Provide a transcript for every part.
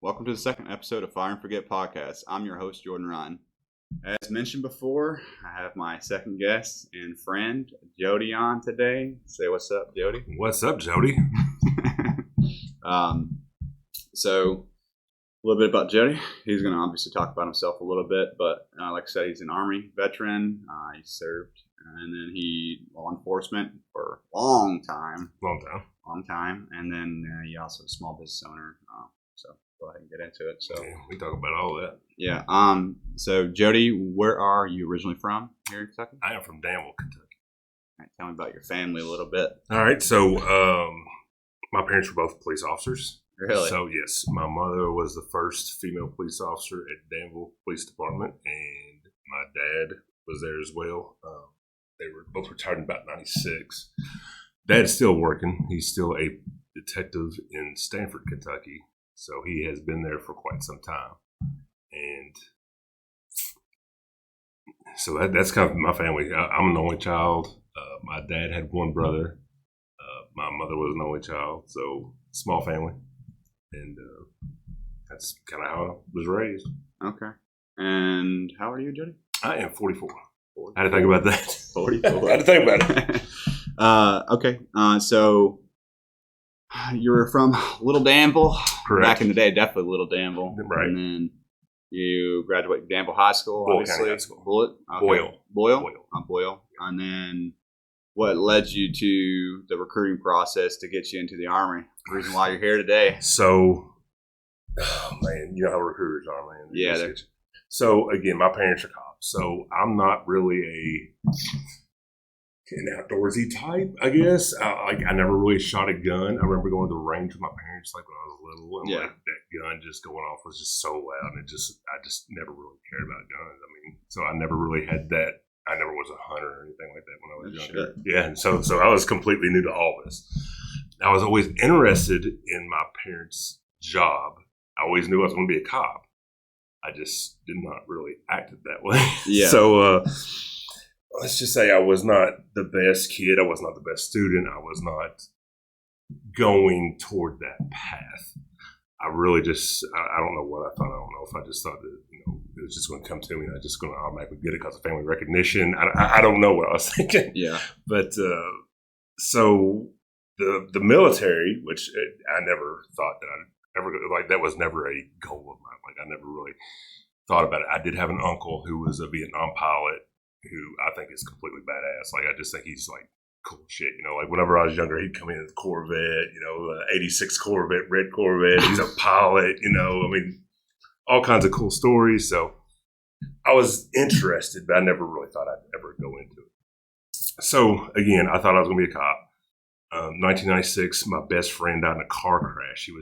Welcome to the second episode of Fire and Forget Podcast. I'm your host, Jordan Ryan. As mentioned before, I have my second guest and friend, Joedy, on today. Say what's up, Joedy. What's up, Joedy? So, a little bit about Joedy. He's going to obviously talk about himself a little bit, but like I said, he's an Army veteran. He served, and then he law enforcement for a long time. And then he also a small business owner. So go ahead and get into it. So yeah, we talk about all of that. Yeah. So Joedy, where are you originally from here in Kentucky? I am from Danville, Kentucky. All right, tell me about your family a little bit. All right. So my parents were both police officers. Really? So yes, my mother was the first female police officer at Danville Police Department, and my dad was there as well. They were both retired in about '96. Dad's still working. He's still a detective in Stanford, Kentucky. So he has been there for quite some time. And so that's kind of my family. I'm an only child. My dad had one brother. My mother was an only child. So small family. And that's kind of how I was raised. Okay. And how old are you, Joedy? I am 44. I had to think about that. 44. I had to think about it. Okay. So you were from Little Danville. Correct. Back in the day, definitely Little Danville. Right. And then you graduated Danville High School, Boyle obviously. County High School. Bullet? Okay. Boyle. Boyle. And then what led you to the recruiting process to get you into the Army? The reason why you're here today. So, oh man, you know how recruiters are, man. Yeah. So, again, my parents are cops. So, I'm not really an outdoorsy type, I guess. I never really shot a gun. I remember going to the range with my parents like when I was little, and like that gun just going off was just so loud, and I just never really cared about guns. I mean, so I never really had that. I never was a hunter or anything like that when I was younger. Sure. Yeah, and so I was completely new to all this. I was always interested in my parents' job. I always knew I was going to be a cop. I just did not really act it that way. Yeah. So let's just say I was not the best kid. I was not the best student. I was not going toward that path. I really just, I don't know what I thought. I don't know if I just thought that, it was just going to come to me and I was just going to automatically get it because of family recognition. I don't know what I was thinking. Yeah. But so the military, which I never thought that I'd ever, like that was never a goal of mine. Like I never really thought about it. I did have an uncle who was a Vietnam pilot who I think is completely badass. Like I just think he's like cool shit. Like whenever I was younger, he'd come in with a Corvette, 86 Corvette, red Corvette. He's a pilot, I mean, all kinds of cool stories. So I was interested, but I never really thought I'd ever go into it. So again, I thought I was going to be a cop. 1996, my best friend died in a car crash. He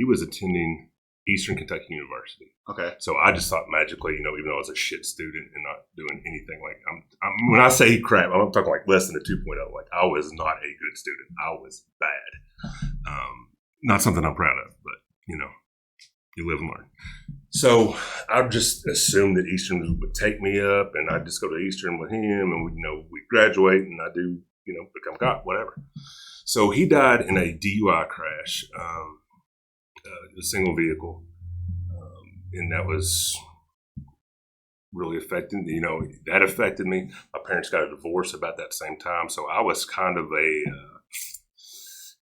was attending Eastern Kentucky University. Okay. So I just thought magically, even though I was a shit student and not doing anything like I'm when I say crap, I'm talking like less than a 2.0. Like I was not a good student. I was bad. Not something I'm proud of, but you live and learn. So I just assumed that Eastern would take me up and I'd just go to Eastern with him and we'd graduate and I do, become a cop, whatever. So he died in a DUI crash, a single vehicle. And that was really affecting, that affected me. My parents got a divorce about that same time. So I was kind of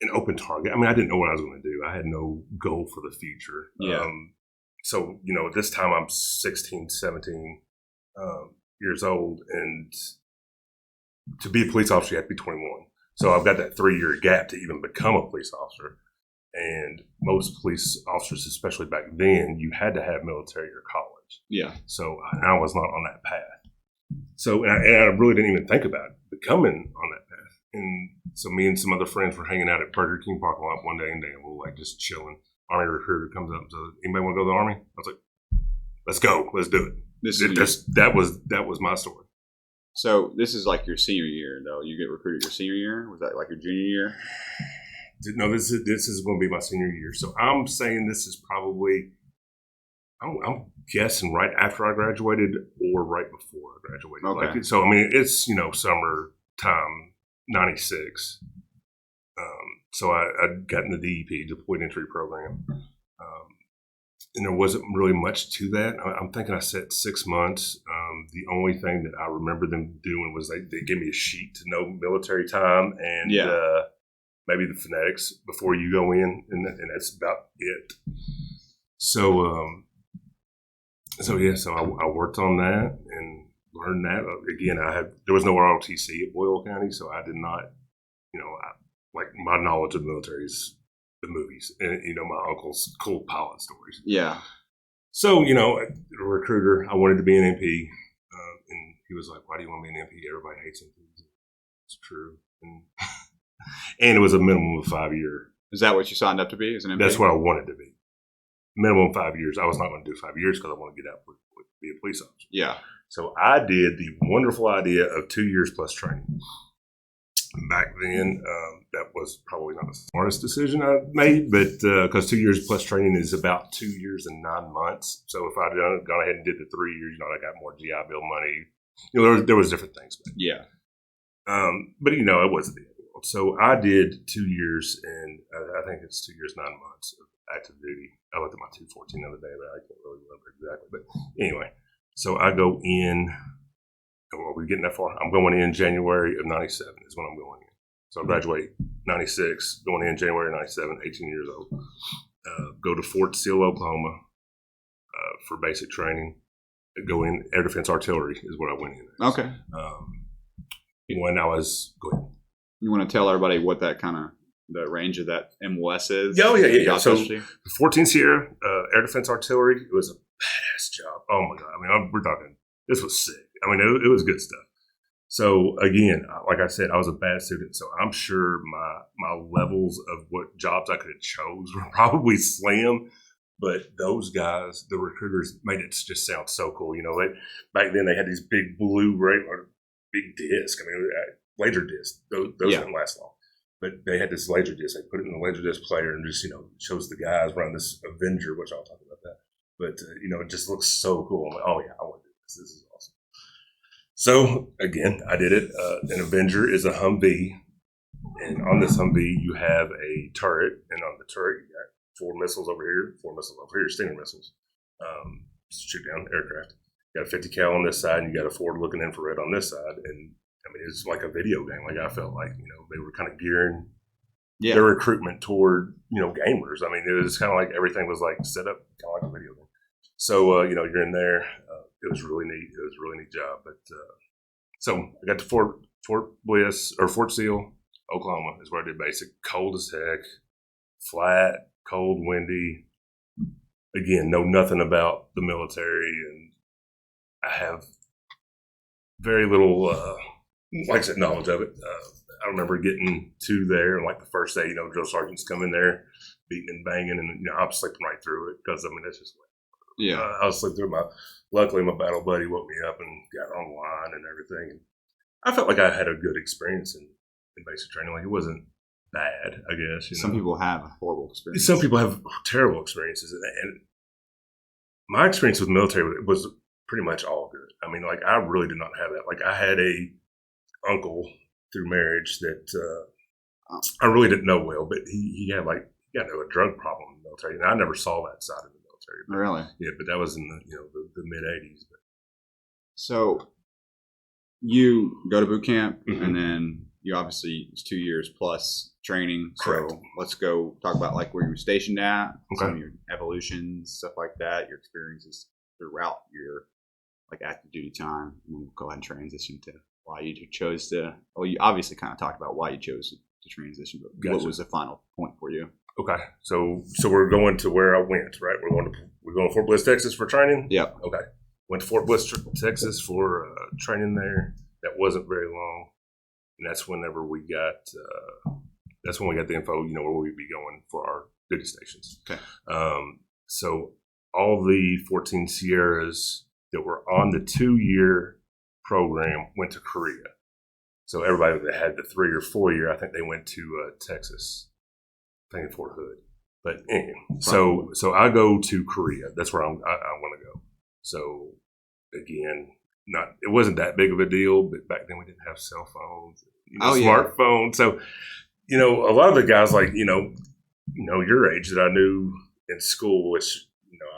an open target. I mean, I didn't know what I was going to do. I had no goal for the future. Yeah. So, at this time I'm 16, 17 years old. And to be a police officer, you have to be 21. So I've got that 3-year gap to even become a police officer. And most police officers, especially back then, you had to have military or college. Yeah. So I was not on that path. So, and I really didn't even think about becoming on that path. And so me and some other friends were hanging out at Burger King parking lot one day in Danville, like just chilling. Army recruiter comes up and says, "Anybody want to go to the Army?" I was like, "Let's go. Let's do it." That was my story. So this is like your senior year, though. You get recruited your senior year? Was that like your junior year? No, this is going to be my senior year. So I'm saying this is probably, I'm guessing right after I graduated or right before I graduated. Okay. So, I mean, it's, summer time, 96. So I got in the DEP, Deployed Entry Program. and there wasn't really much to that. I'm thinking I said 6 months. The only thing that I remember them doing was they gave me a sheet to know military time and maybe the phonetics before you go in, and that's about it. So, so I worked on that and learned that. Again, there was no ROTC at Boyle County, so I did not, like my knowledge of the military is the movies and, my uncle's cool pilot stories. Yeah. So, a recruiter, I wanted to be an MP, and he was like, why do you want to be an MP? Everybody hates MPs. It's true. And it was a minimum of 5 year. Is that what you signed up to be as an MP? That's what I wanted to be. Minimum 5 years. I was not going to do 5 years because I want to get out and be a police officer. Yeah. So I did the wonderful idea of 2 years plus training. Back then, that was probably not the smartest decision I made, but because 2 years plus training is about 2 years and 9 months. So if I'd gone ahead and did the 3 years, I got more GI Bill money. There was different things. But, yeah. But it wasn't the end of the world. So I did 2 years, and I think it's 2 years, 9 months of active duty. I looked at my 214 the other day, but I can't really remember exactly. But anyway, so I go in. Are we getting that far? I'm going in January of 97 is when I'm going in. So I graduate 96, going in January 97, 18 years old. Go to Fort Sill, Oklahoma for basic training. Go in Air Defense Artillery is what I went in. Okay. When I was going. You want to tell everybody what that kind of, the range of that MOS is? Oh, yeah. So 14 Sierra, Air Defense Artillery, it was a badass job. Oh, my God. I mean, we're talking, this was sick. I mean, it was good stuff. So again, like I said, I was a bad student, so I'm sure my levels of what jobs I could have chose were probably slim. But those guys, the recruiters, made it just sound so cool. Back then they had these big blue or big disc. I mean, laser disc. Those didn't last long. But they had this laser disc. They put it in the laser disc player and just shows the guys running this Avenger, which I'll talk about that. But it just looks so cool. I'm like, oh yeah, I want to do this. This is awesome. So, again, I did it. An Avenger is a Humvee, and on this Humvee, you have a turret, and on the turret, you got 4 missiles over here, 4 missiles over here, Stinger missiles, shoot down aircraft. You got a 50 cal on this side, and you got a forward-looking infrared on this side, and, I mean, it's like a video game. Like, I felt like, they were kind of gearing their recruitment toward, gamers. I mean, it was kind of like everything was, like, set up kind of like a video game. So, you're in there. It was really neat. It was a really neat job. But so I got to Fort Sill, Oklahoma is where I did basic. Cold as heck, flat, cold, windy. Again, know nothing about the military, and I have very little, like I said, knowledge of it. I remember getting to there, and like the first day, drill sergeants come in there, beating and banging, and I'm slipping right through it because that's just what. Yeah, I was slipping through luckily my battle buddy woke me up and got online and everything. And I felt like I had a good experience in basic training. Like, it wasn't bad, I guess. Some people have horrible experiences. Some people have terrible experiences. And my experience with the military was pretty much all good. I mean, like, I really did not have that. Like, I had a uncle through marriage that I really didn't know well, but he had a drug problem in the military. And I never saw that side of it. Really? Yeah, but that was in the mid '80s. So you go to boot camp, mm-hmm. and then you obviously it's 2 years plus training. Correct. So let's go talk about like where you were stationed at, okay. some of your evolutions, stuff like that, your experiences throughout your like active duty time. And we'll go ahead and transition to why you chose to. Well, you obviously kind of talked about why you chose to transition, but Gotcha. What was the final point for you? Okay, so we're going to where I went, right? We're going to Fort Bliss, Texas for training. Yep. Okay, went to Fort Bliss, Texas for training there. That wasn't very long, and that's whenever we got. That's when we got the info, where we'd be going for our duty stations. Okay. So all the 14 Sierras that were on the 2-year program went to Korea. So everybody that had the 3 or 4 year, I think they went to Texas. I think in Fort Hood, but anyway, so I go to Korea. That's where I want to go. So again, it wasn't that big of a deal, but back then we didn't have cell phones, smartphones. So a lot of the guys like your age that I knew in school, which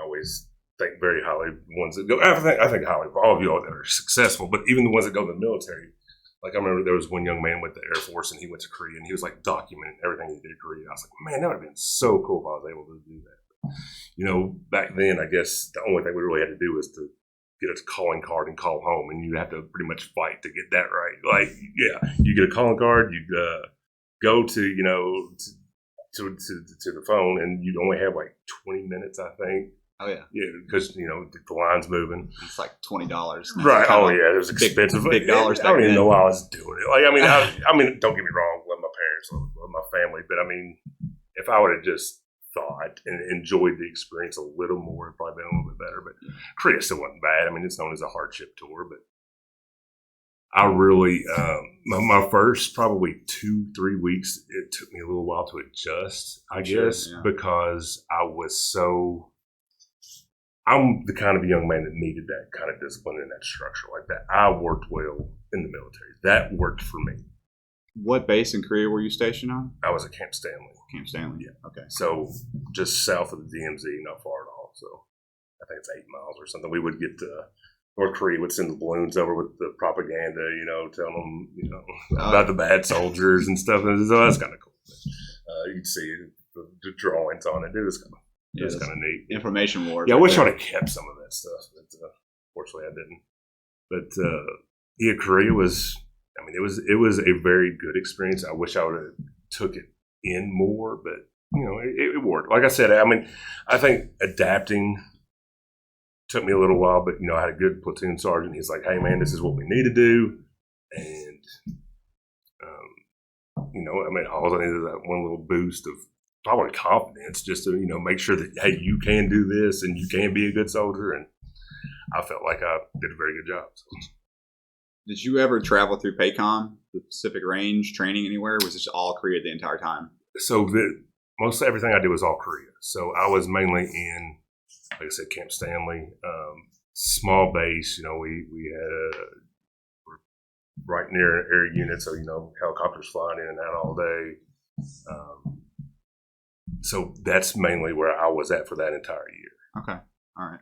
I always think very highly of the ones that go. I think highly of all of y'all that are successful, but even the ones that go to the military. Like I remember there was one young man with the Air Force, and he went to Korea, and he was like documenting everything he did in Korea. I was like, man, that would have been so cool if I was able to do that. Back then, I guess the only thing we really had to do was to get a calling card and call home, and you have to pretty much fight to get that right. Like, yeah, you get a calling card, you go to to the phone, and you'd only have like 20 minutes, I think. Oh yeah, because the line's moving. It's like $20, right? Oh yeah, it was expensive. Big dollars. I don't even know why I was doing it. Like, I mean, don't get me wrong, love my parents, love my family, but I mean, if I would have just thought and enjoyed the experience a little more, it'd probably been a little bit better. But Korea still wasn't bad. I mean, it's known as a hardship tour, but I really my first probably 2-3 weeks, it took me a little while to adjust, I guess, because I'm the kind of young man that needed that kind of discipline and that structure like that. I worked well in the military. That worked for me. What base in Korea were you stationed on? I was at Camp Stanley. Camp Stanley? Yeah. Okay. So just south of the DMZ, not far at all. So I think it's 8 miles or something. We would get to North Korea, would send the balloons over with the propaganda, telling them, about the bad soldiers and stuff. And so that's kind of cool. You'd see the drawings on it. It was kind of neat. Information war. Yeah, I wish I'd have kept some of that stuff, but fortunately I didn't. But Korea was. I mean, it was a very good experience. I wish I would have took it in more, but it worked. Like I said, I mean, I think adapting took me a little while, but I had a good platoon sergeant. He's like, "Hey, man, this is what we need to do," and I mean, all I needed is that one little boost of probably confidence, just to make sure that hey, you can do this and you can be a good soldier, and I felt like I did a very good job. So. Did you ever travel through PACOM, the Pacific Range, training anywhere? Or was this all Korea the entire time? So most everything I did was all Korea. So I was mainly in, like I said, Camp Stanley, small base. We had right near an air unit, so helicopters flying in and out all day. So that's mainly where I was at for that entire year. Okay, all right.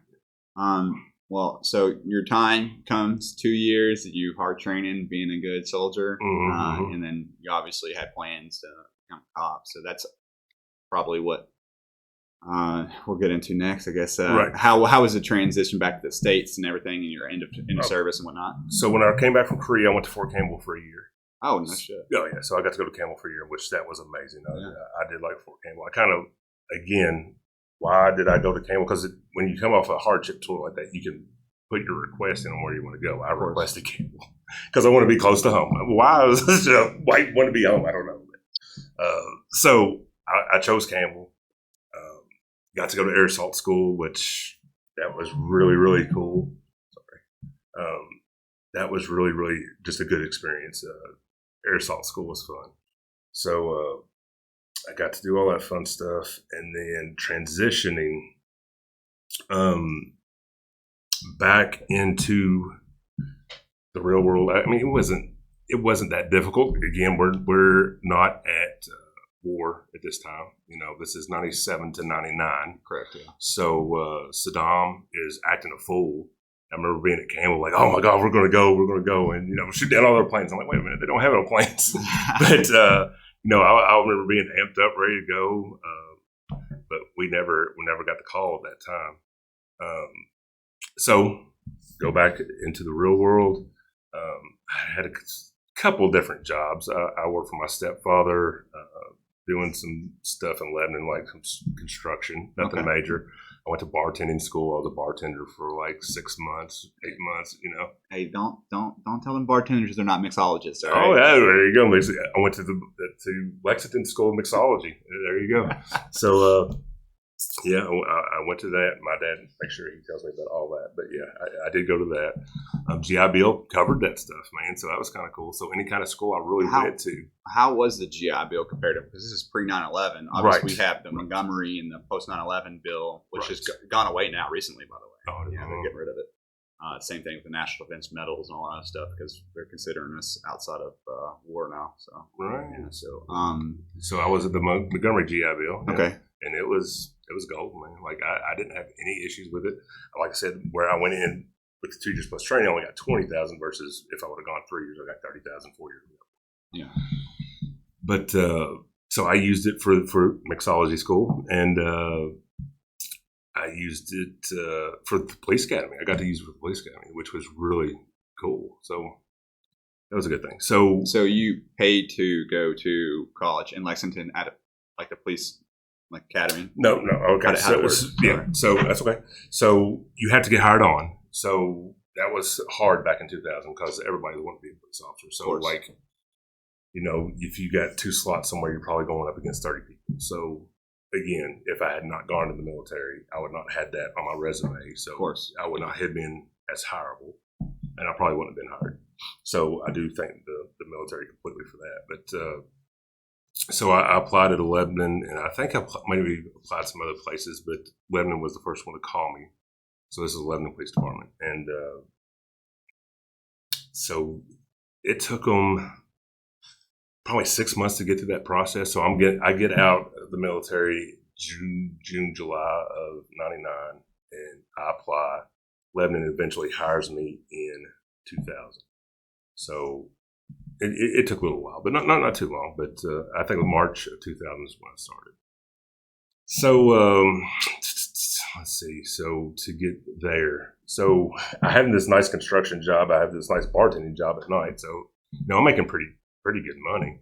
Well, so your time comes 2 years, you hard training, being a good soldier, and then you obviously had plans to become a cop. So that's probably what we'll get into next, I guess. Right. How was the transition back to the States and everything, and your end of service and whatnot? So when I came back from Korea, I went to Fort Campbell for a year. Oh, no shit. Oh, yeah. So I got to go to Campbell for a year, which that was amazing. I did like Fort Campbell. I kind of, again, why did I go to Campbell? Because when you come off a hardship tour like that, you can put your request in on where you want to go. I requested Campbell because I want to be close to home. Why I want to be home? I don't know. So I chose Campbell. Got to go to air assault school, which that was really, really cool. Sorry. That was really, really just a good experience. Air assault school was fun. So I got to do all that fun stuff, and then transitioning back into the real world. I mean, it wasn't that difficult. Again, we're not at war at this time. This is 97 to 99. Correct. Yeah. So Saddam is acting a fool. I remember being at Campbell, like, oh my God, we're going to go, and shoot down all their planes. I'm like, wait a minute, they don't have no planes. But I remember being amped up, ready to go. But we never got the call at that time. So go back into the real world. I had a couple different jobs. I worked for my stepfather, doing some stuff in Lebanon, like some construction, nothing major. I went to bartending school. I was a bartender for like 6 months, 8 months, Hey, don't tell them bartenders they're not mixologists. All right? Oh, yeah, there you go. I went to Lexington School of Mixology. There you go. So, I went to that. My dad, make sure he tells me about all that. But yeah, I did go to that. GI Bill covered that stuff, man. So that was kind of cool. So any kind of school I really went to. How was the GI Bill compared to, because this is pre 9/11. Obviously, we have the Montgomery and the post 9/11 bill, which has gone away now recently, by the way. Oh, yeah, they're getting rid of it. Same thing with the National Defense Medals and all that stuff, because they're considering us outside of war now. So right. Yeah, so I was at the Montgomery GI Bill. Okay. and it was gold, man. Like I didn't have any issues with it. Like I said, where I went in with the 2 years plus training, I only got 20,000 versus if I would have gone 3 years, I got 30,000 4 years ago. Yeah. But so I used it for mixology school, and I used it for the police academy. I got to use it for the police academy, which was really cool. So that was a good thing. So you paid to go to college in Lexington at like the police academy? No. Okay. So that's okay. So you had to get hired on. So that was hard back in 2000 because everybody wanted to be a police officer. So like, if you got 2 slots somewhere, you're probably going up against 30 people. So again, if I had not gone to the military, I would not have had that on my resume. So of course, I would not have been as hireable, and I probably wouldn't have been hired. So I do thank the military completely for that. But so I applied at Lebanon, and I think I maybe applied some other places, but Lebanon was the first one to call me. So this is Lebanon Police Department, and so it took them probably 6 months to get through that process. So I get out of the military June, July of '99, and I apply. Lebanon eventually hires me in 2000. So it took a little while, but not too long. But I think March of 2000 is when I started. So let's see. So to get there, so I have this nice construction job. I have this nice bartending job at night. So I'm making pretty good money.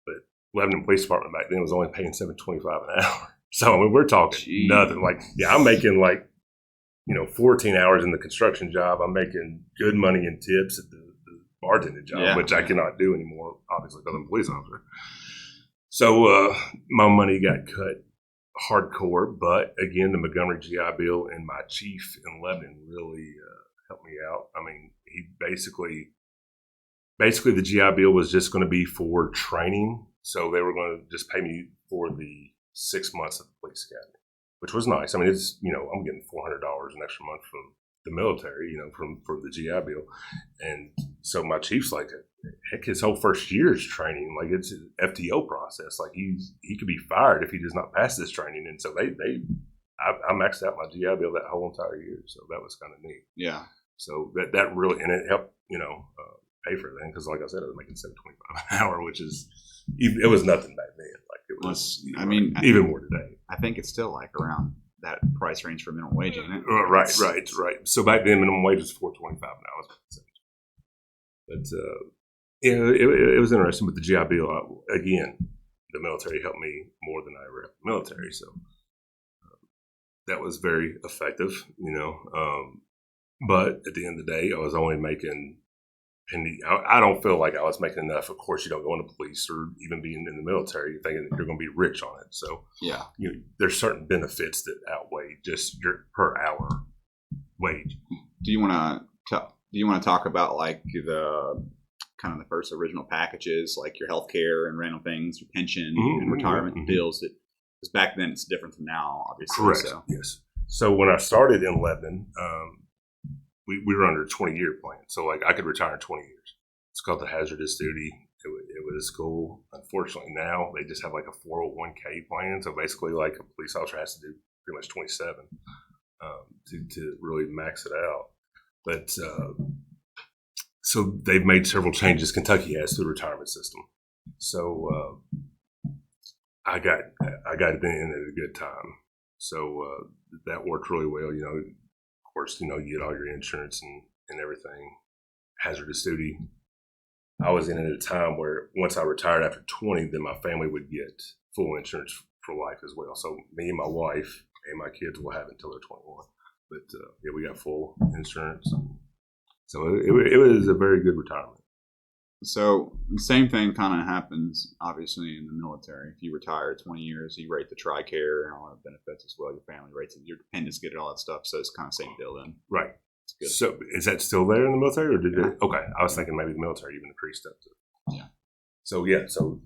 But Lebanon Police Department back then was only paying $7.25 an hour. So I mean, we're talking nothing. Like, yeah, I'm making 14 hours in the construction job. I'm making good money in tips at the bartending job, which I cannot do anymore, obviously, because I'm a police officer. So my money got cut hardcore. But again, the Montgomery GI Bill and my chief in Lebanon really helped me out. I mean, he basically the GI Bill was just going to be for training. So they were going to just pay me for the 6 months of the police academy, which was nice. I mean, it's, I'm getting $400 an extra month from the military, for the GI Bill. And so my chief's like, heck, his whole first year is training. Like, it's an FTO process. Like, he could be fired if he does not pass this training. And so I maxed out my GI Bill that whole entire year. So that was kind of neat. Yeah. So that really, and it helped, pay for everything. Because like I said, I was making $7.25 an hour, which is, it was nothing back then. Like, it was, even more today. I think it's still like around that price range for minimum wage, isn't it? Right. So back then, minimum wage was $4.25 an hour. But it was interesting with the GI Bill. Again, the military helped me more than I ever helped the military. So that was very effective, But at the end of the day, I was only making penny. I don't feel like I was making enough. Of course, you don't go into police or even being in the military thinking that you're going to be rich on it. So there's certain benefits that outweigh just your per hour wage. Do you want to talk about like the kind of the first original packages, like your health care and random things, your pension and retirement bills? Because back then it's different from now, obviously. Correct. So. Yes. So when I started in Lebanon, we were under a 20-year plan. So like I could retire in 20 years. It's called the hazardous duty. It was cool. Unfortunately now they just have like a 401k plan. So basically like a police officer has to do pretty much 27 to really max it out. But so they've made several changes. Kentucky has to the retirement system. So I got it in at a good time. So that worked really well. Of course, you get all your insurance and everything. Hazardous duty. I was in at a time where once I retired after 20, then my family would get full insurance for life as well. So me and my wife and my kids will have it until they're 21. But we got full insurance. So it was a very good retirement. So the same thing kind of happens, obviously, in the military. If you retire 20 years, you rate the TRICARE and all the benefits as well. Your family rates it. Your dependents get it, all that stuff. So it's kind of same deal then. Right. So is that still there in the military? Or did it? Okay. I was thinking maybe the military even increased up to. Yeah. So,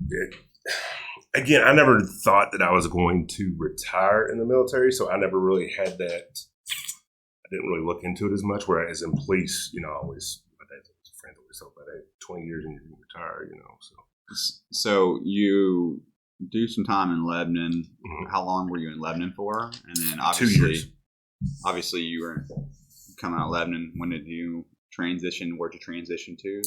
again, I never thought that I was going to retire in the military. So I never really had that. I didn't really look into it as much. Whereas in police, always. So by 20 years and you retire, So you do some time in Lebanon. Mhm. How long were you in Lebanon for? And then 2 years. obviously you were coming out of Lebanon. When did you transition? Where'd you transition to?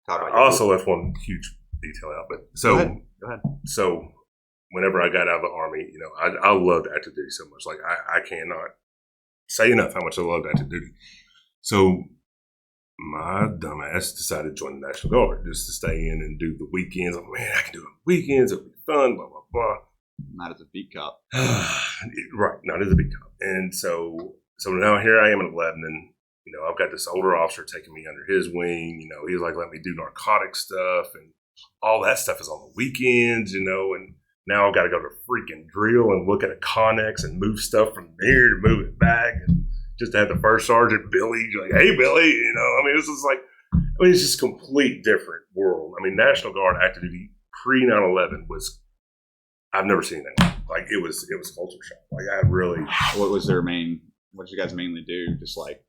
Talk about I also left one huge detail out, but Go ahead. So whenever I got out of the Army, you know, I loved active duty so much. Like I cannot say enough how much I loved active duty. So my dumbass decided to join the National Guard just to stay in and do the weekends. I'm like, man, I can do it on weekends. It'll be fun, blah, blah, blah. Not as a beat cop. Right, not as a big cop. And so now here I am in Lebanon. You know, I've got this older officer taking me under his wing. You know, he was like, let me do narcotic stuff, and all that stuff is on the weekends, you know, and now I've got to go to freaking drill and look at a Connex and move stuff from there to move it back, and just to have the first sergeant Billy like, hey Billy, you know, I mean, this is like, it's just a complete different world. I mean, National Guard active duty pre 9/11 was, I've never seen that. Like it was culture shock. Like I really, What was their main? What did you guys mainly do? Just like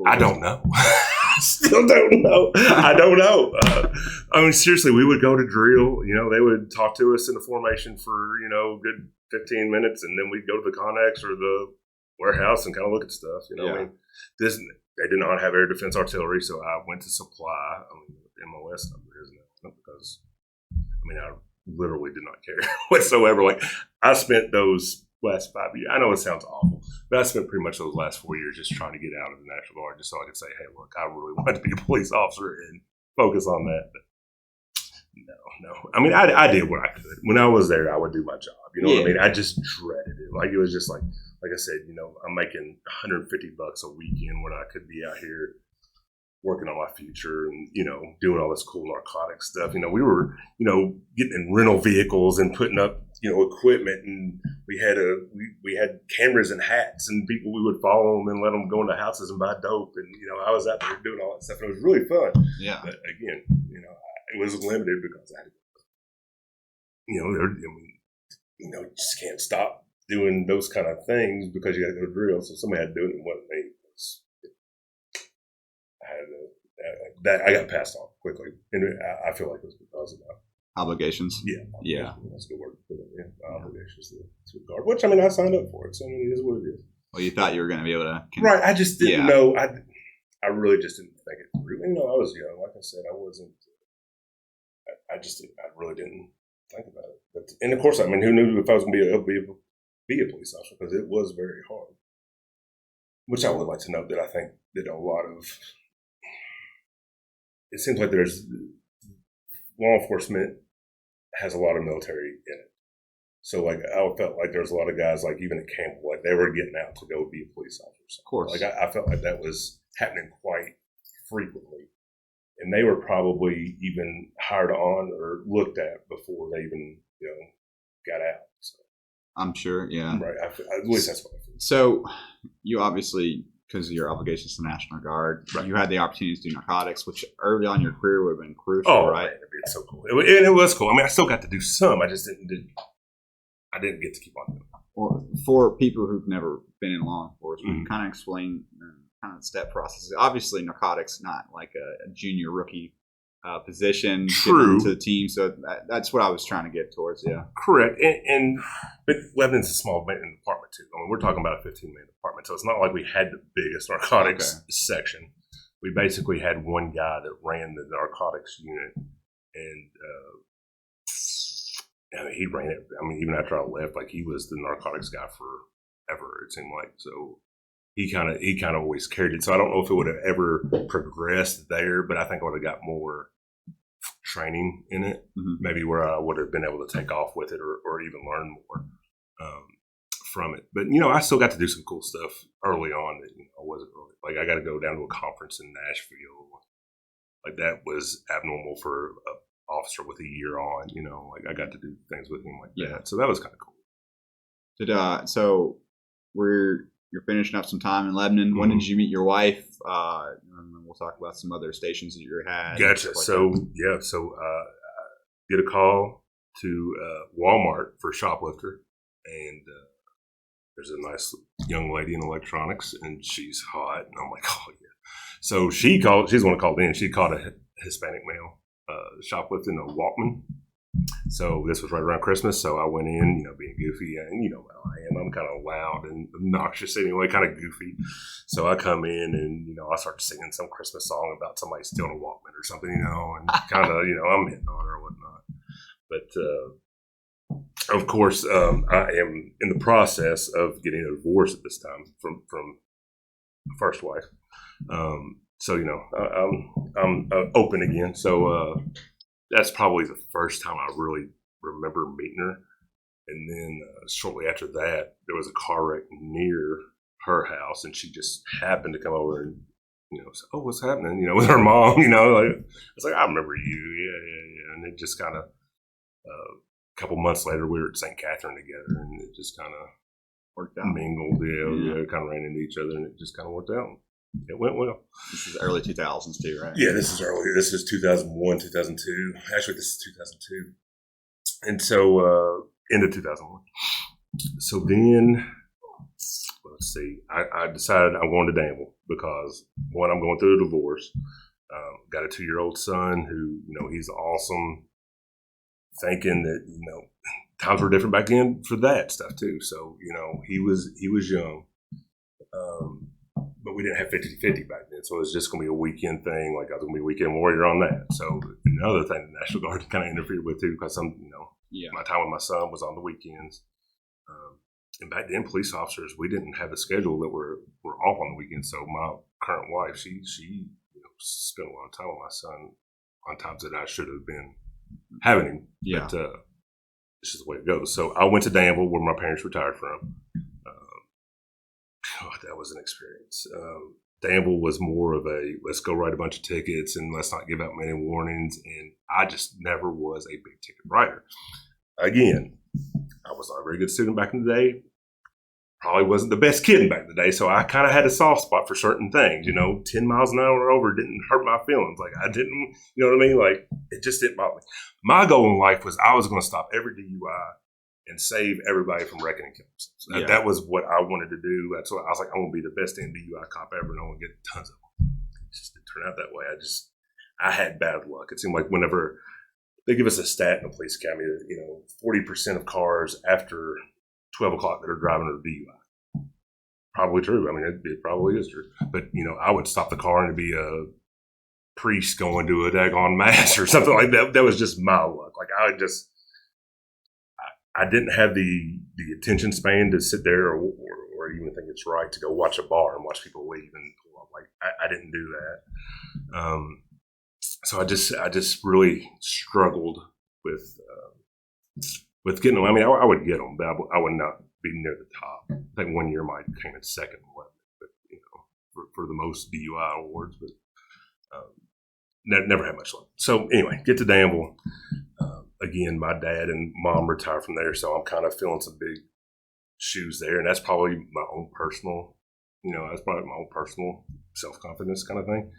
I don't know. I still don't know. I don't know. I mean, seriously, we would go to drill. You know, they would talk to us in the formation for, you know, good 15 minutes, and then we'd go to the Connex or the warehouse and kind of look at stuff. You know, Yeah. I mean, they did not have air defense artillery, so I went to supply. I mean, MOS number, isn't it? Because I mean, I literally did not care whatsoever. Like, I spent those last 5 years. I know it sounds awful, but I spent pretty much those last 4 years just trying to get out of the National Guard, just so I could say, "Hey, look, I really want to be a police officer and focus on that." But no. I mean, I did what I could. When I was there, I would do my job. You know what I mean? I just dreaded it. Like it was just like I said, you know, I'm making $150 a weekend when I could be out here working on my future and, you know, doing all this cool narcotic stuff. You know, we were, you know, getting in rental vehicles and putting up, you know, equipment, and we had cameras and hats, and people, we would follow them and let them go into houses and buy dope. And, you know, I was out there doing all that stuff, and it was really fun. Yeah. But again, you know, it was limited because I had, you know, you know, you just can't stop doing those kind of things because you got to go to drill. So somebody had to do it, and it wasn't me. I got passed on quickly, and I feel like it was because of that. Obligations. Yeah. That's a good word for it. Yeah, obligations to the guard, which I mean, I signed up for it, so I mean, it is what it is. Well, you thought you were going to be able to. Right. I just didn't know. I really just didn't think it through. And, you know, I was young. Like I said, I wasn't. I really didn't think about it. But, and of course, I mean, who knew if I was going to be a police officer? Because it was very hard. Which I would like to note that I think that a lot of. It seems like there's law enforcement has a lot of military in it. So like I felt like there's a lot of guys like even at Campbell, like they were getting out to go be a police officer. Of course. Like I felt like that was happening quite frequently. And they were probably even hired on or looked at before they even, you know, got out. So, I'm sure, yeah. Right. At least that's what I feel. So you obviously, because of your obligations to National Guard, right. You had the opportunity to do narcotics, which early on in your career would have been crucial, right? Man, it's so cool. It was cool. I mean, I still got to do some. I just I didn't get to keep on doing it. Well, for people who've never been in law enforcement, Mm-hmm. kind of explain kind of the step process. Obviously, narcotics not like a junior rookie position True. to the team, so that's what I was trying to get towards. Yeah, correct. But Lebanon's a small department too. I mean, we're talking about a 15-man department, so it's not like we had the biggest narcotics section. We basically had one guy that ran the narcotics unit, and he ran it. I mean, even after I left, like he was the narcotics guy forever. It seemed like so. He kind of always carried it. So I don't know if it would have ever progressed there, but I think I would have got more training in it, maybe where I would have been able to take off with it or even learn more from it. But, you know, I still got to do some cool stuff early on that, you know, I wasn't really, like I got to go down to a conference in Nashville. Like that was abnormal for an officer with a year on, you know, like I got to do things with him like that. So that was kind of cool. So you're finishing up some time in Lebanon. When did you meet your wife? And we'll talk about some other stations that you had. Gotcha. Like so I get a call to Walmart for shoplifter, and there's a nice young lady in electronics, and she's hot, and I'm like, oh yeah. So she's the one who called in. She caught a Hispanic male shoplifting a Walkman, So this was right around Christmas. So I went in, being goofy, and how I am. I'm kind of loud and obnoxious anyway, kind of goofy. So I come in and I start singing some Christmas song about somebody stealing a Walkman or something, and kind of I'm hitting on her or whatnot. But of course, I am in the process of getting a divorce at this time from my first wife. So I'm open again. So that's probably the first time I really remember meeting her. And then shortly after that, there was a car wreck near her house, and she just happened to come over and say, "Oh, what's happening?" With her mom. Like it's like, "I remember you, yeah." And it just kind of a couple months later, we were at St. Catherine together, and it just kind of Worked out. mingled. Yeah, kind of ran into each other, and it just kind of worked out. It went well. This is early 2000s too, right? Yeah, this is early. This is 2001, 2002. Actually, this is 2002. And so, end of 2001. So then, let's see. I decided I wanted to Danville because, one, I'm going through a divorce. Got a 2-year-old son who, he's awesome. Thinking that, times were different back then for that stuff too. So, he was young. But we didn't have 50-50 back then. So it was just going to be a weekend thing. Like I was going to be a weekend warrior on that. So another thing the National Guard kind of interfered with too, because my time with my son was on the weekends. And back then, police officers, we didn't have a schedule that were off on the weekends. So my current wife, she spent a lot of time with my son on times that I should have been having him. Yeah. But this is the way it goes. So I went to Danville, where my parents retired from. That was an experience. Danville was more of a let's go write a bunch of tickets and let's not give out many warnings. And I just never was a big ticket writer. Again, I was not a very good student back in the day. Probably wasn't the best kid back in the day. So I kind of had a soft spot for certain things. 10 miles an hour or over didn't hurt my feelings. Like I didn't, you know what I mean? Like it just didn't bother me. My goal in life was I was going to stop every DUI and save everybody from wrecking and killing themselves. That was what I wanted to do. That's what I was like, I'm going to be the best DUI cop ever, and I'm going to get tons of them. It just didn't turn out that way. I had bad luck. It seemed like whenever they give us a stat in the police academy that, 40% of cars after 12 o'clock that are driving are DUI. Probably true. I mean, it probably is true. But, I would stop the car and it'd be a priest going to a daggone mass or something like that. That was just my luck. Like I didn't have the attention span to sit there or even think it's right to go watch a bar and watch people leave and pull up. Like I didn't do that. So I just really struggled with getting them. I mean, I would get them, but I would not be near the top. I think one year I came in second, but for the most DUI awards, but never had much luck. So anyway, get to Danville. Again, my dad and mom retired from there, so I'm kind of feeling some big shoes there, and that's probably my own personal, self-confidence kind of thing.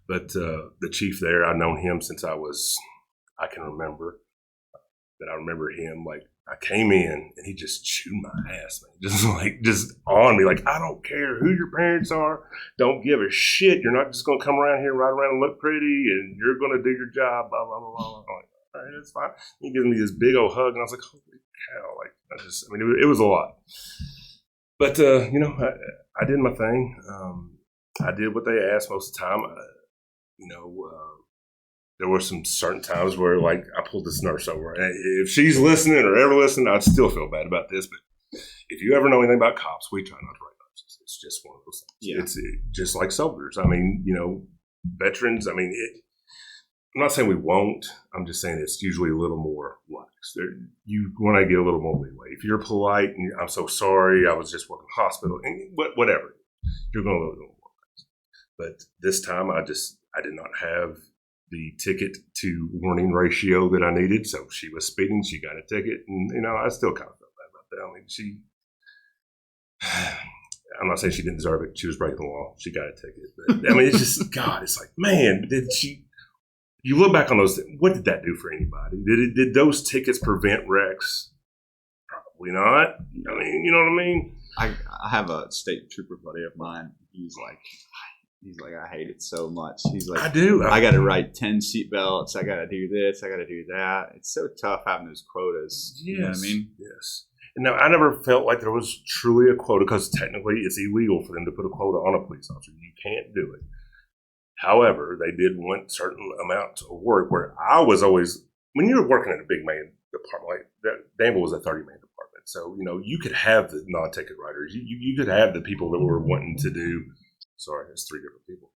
But the chief there, I've known him since I can remember. That I remember him, like, I came in and he just chewed my ass, man. Just on me. Like, I don't care who your parents are. Don't give a shit. You're not just going to come around here, ride around and look pretty, and you're going to do your job, blah, blah, blah, blah. I'm like, all right, that's fine. He gives me this big old hug, and I was like, holy cow. Like, it was a lot. But, I did my thing. I did what they asked most of the time. There were some certain times where, like, I pulled this nurse over. And if she's listening or ever listening, I'd still feel bad about this. But if you ever know anything about cops, we try not to write nurses. It's just one of those things. Yeah. It's just like soldiers. I mean, veterans, I mean, I'm not saying we won't. I'm just saying it's usually a little more lax. You want to get a little more leeway. If you're polite and I'm so sorry, I was just working in the hospital, and whatever, you're going to a little more lax. But this time, I did not have the ticket to warning ratio that I needed. So she was speeding. She got a ticket. And, I still kind of felt bad about that. I mean, I'm not saying she didn't deserve it. She was breaking the law. She got a ticket. But, I mean, it's just, God, it's like, man, you look back on those, what did that do for anybody? Did those tickets prevent wrecks? Probably not. I mean, you know what I mean? I have a state trooper buddy of mine. He's like, He's like, I hate it so much. He's like, I do. I got to write 10 seat belts. I got to do this. I got to do that. It's so tough having those quotas. Yes. You know what I mean? Yes. And now I never felt like there was truly a quota because technically it's illegal for them to put a quota on a police officer. You can't do it. However, they did want certain amounts of work where I was always, when you're working in a big man department, like Danville was a 30-man department. So, you could have the non-ticket writers. You could have the people that were wanting to do, sorry, it's 3 different people.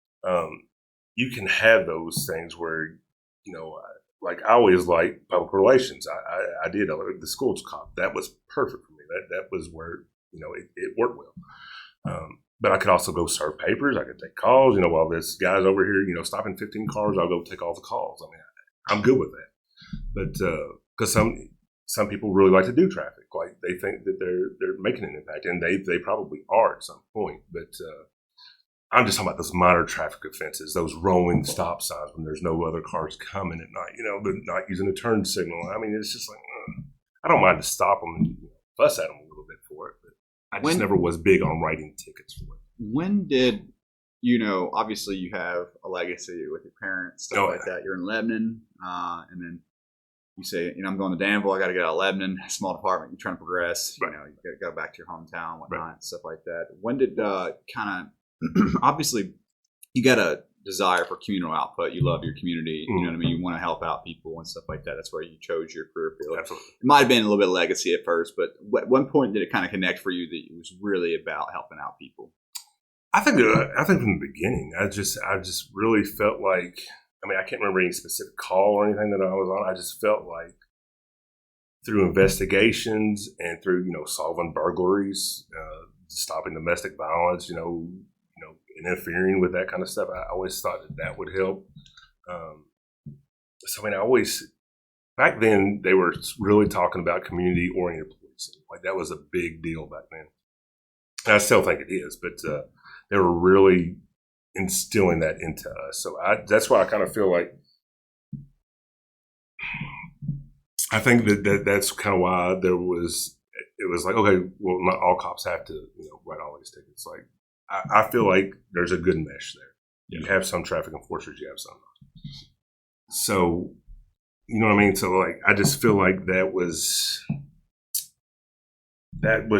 You can have those things where, like I always liked public relations. I did the schools cop. That was perfect for me. That was where, it worked well. But I could also go serve papers. I could take calls. While this guy's over here, stopping 15 cars, I'll go take all the calls. I mean, I'm good with that. But because some people really like to do traffic, like they think that they're making an impact, and they probably are at some point. But I'm just talking about those minor traffic offenses, those rolling stop signs when there's no other cars coming at night. But not using a turn signal. I mean, it's just like I don't mind to stop them and fuss at them a little bit for it, but I just never was big on writing tickets for it. When did obviously you have a legacy with your parents, stuff like that. You're in Lebanon, and then you say, I'm going to Danville. I got to get out of Lebanon, small department. You're trying to progress. Right. You got to go back to your hometown, whatnot, right. Stuff like that. When did kind of obviously you got a desire for communal output. You love your community. You know what I mean? You want to help out people and stuff like that. That's where you chose your career field. Absolutely. It might have been a little bit of legacy at first, but at one point did it kind of connect for you that it was really about helping out people? I think from the beginning, I just really felt like, I can't remember any specific call or anything that I was on. I just felt like through investigations and through, solving burglaries, stopping domestic violence, interfering with that kind of stuff, I always thought that would help. I always, back then, they were really talking about community-oriented policing. Like, that was a big deal back then. And I still think it is, but they were really instilling that into us. So that's why I kind of feel like, I think that's kind of why it was like, okay, well, not all cops have to, write all these tickets. Like, I feel like there's a good mesh there. Yeah. You have some traffic enforcers, you have some. So, you know what I mean? So, like, I just feel like that was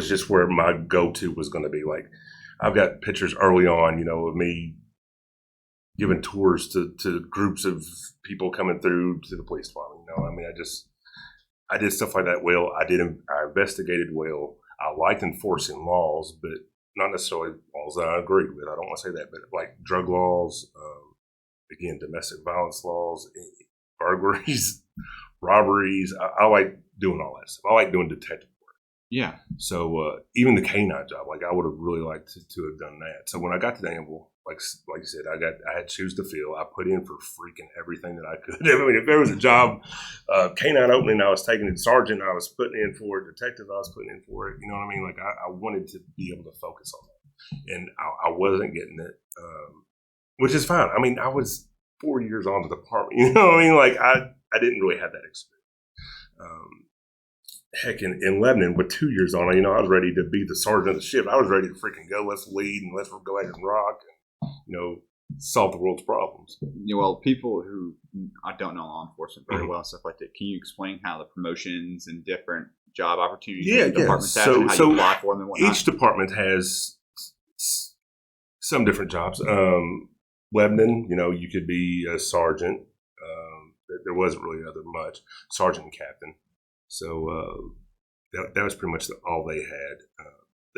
just where my go-to was going to be. Like, I've got pictures early on, of me giving tours to groups of people coming through to the police department. I did stuff like that well. I investigated well. I liked enforcing laws, but not necessarily laws that I agreed with. I don't want to say that, but like drug laws, again, domestic violence laws, burglaries, robberies. I like doing all that stuff. I like doing detective work. Yeah. So even the canine job, like I would have really liked to have done that. So when I got to Danville, like you said, I had shoes to fill. I put in for freaking everything that I could. If there was a job, canine opening, I was taking it. Sergeant, I was putting in for it. Detective, I was putting in for it. You know what I mean? Like I wanted to be able to focus on that, and I wasn't getting it, which is fine. I was 4 years on the department. You know what I mean? Like I didn't really have that experience. Heck, in Lebanon, with 2 years on, I was ready to be the sergeant of the ship. I was ready to freaking go. Let's lead and let's go ahead and rock. Solve the world's problems. Well, people who I don't know law enforcement very well and stuff like that, can you explain how the promotions and different job opportunities departments have and how you apply for them and whatnot? Each department has some different jobs. Lebanon, you could be a sergeant. There wasn't really other much. Sergeant and captain. So that was pretty much all they had.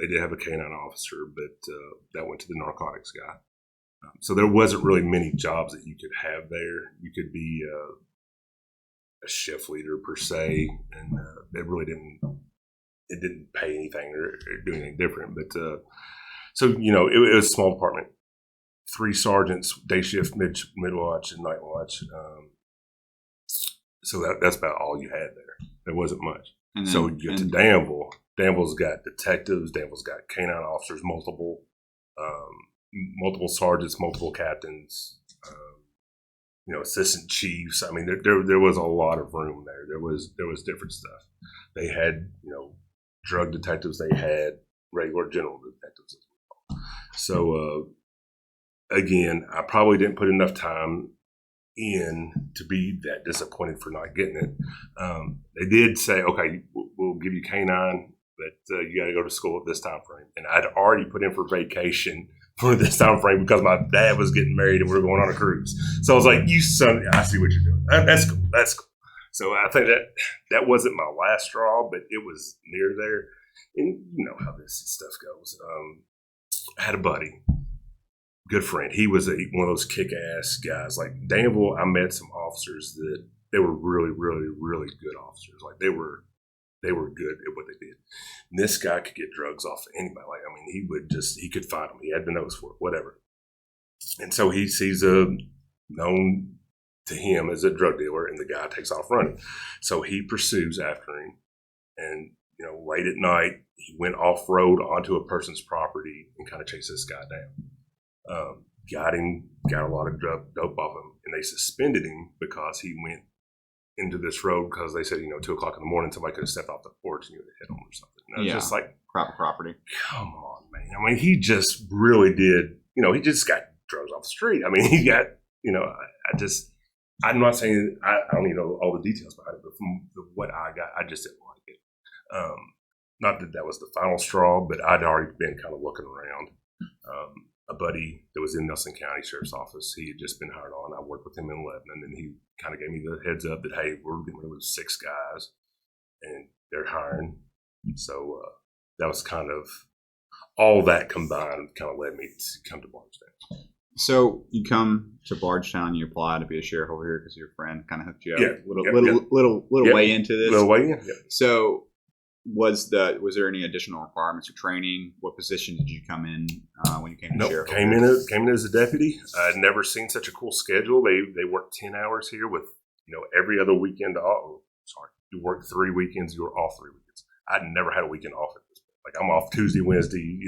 They did have a canine officer, but that went to the narcotics guy. So there wasn't really many jobs that you could have there. You could be a shift leader per se, and it really didn't pay anything or do anything different. But so it was a small department, 3 sergeants, day shift, mid watch, and night watch. So that's about all you had there. There wasn't much. So you get to Danville. Danville's got detectives. Danville's got canine officers, multiple sergeants, multiple captains, assistant chiefs. There was a lot of room there. There was different stuff. They had, drug detectives. They had regular general detectives as well. So again, I probably didn't put enough time in to be that disappointed for not getting it. They did say, okay, we'll give you K-9, but you got to go to school at this time frame. And I'd already put in for vacation for this time frame because my dad was getting married and we were going on a cruise. So I was like, you son, I see what you're doing. That's cool. That's cool. So I think that wasn't my last straw, but it was near there. And you know how this stuff goes. I had a buddy, good friend. He was one of those kick-ass guys. Like Danville, I met some officers that they were really, really, really good officers. Like they were good at what they did. And this guy could get drugs off of anybody. Like, I mean, he could find them. He had the nose for it, whatever. And so he sees a known to him as a drug dealer, and the guy takes off running. So he pursues after him, and you know, late at night, he went off road onto a person's property and kind of chased this guy down. Got him, got a lot of dope off him, and they suspended him because he went into this road because they said, 2 o'clock in the morning, somebody could have stepped off the porch and you would have hit him or something. And I was just like, private property. Come on, man. I mean, he just really did, he just got drugs off the street. I mean, he got, I'm not saying, I don't even know all the details behind it, but from what I got, I just didn't like it. Not that was the final straw, but I'd already been kind of looking around. A buddy that was in Nelson County Sheriff's Office, he had just been hired on. I worked with him in Lebanon, and he kind of gave me the heads up that, hey, we're getting rid of 6 guys, and they're hiring. So that was kind of all that combined kind of led me to come to Bardstown. So you come to Bardstown, you apply to be a sheriff over here because your friend kind of hooked you up. Yeah, little way into this. Little way in. Yeah. So was there any additional requirements or training? What position did you come in when you came to sheriff? Came in as a deputy. I'd never seen such a cool schedule. They work 10 hours here with every other weekend off. Sorry, you work 3 weekends, you were off 3 weekends. I'd never had a weekend off at this point. Like I'm off Tuesday, Wednesday.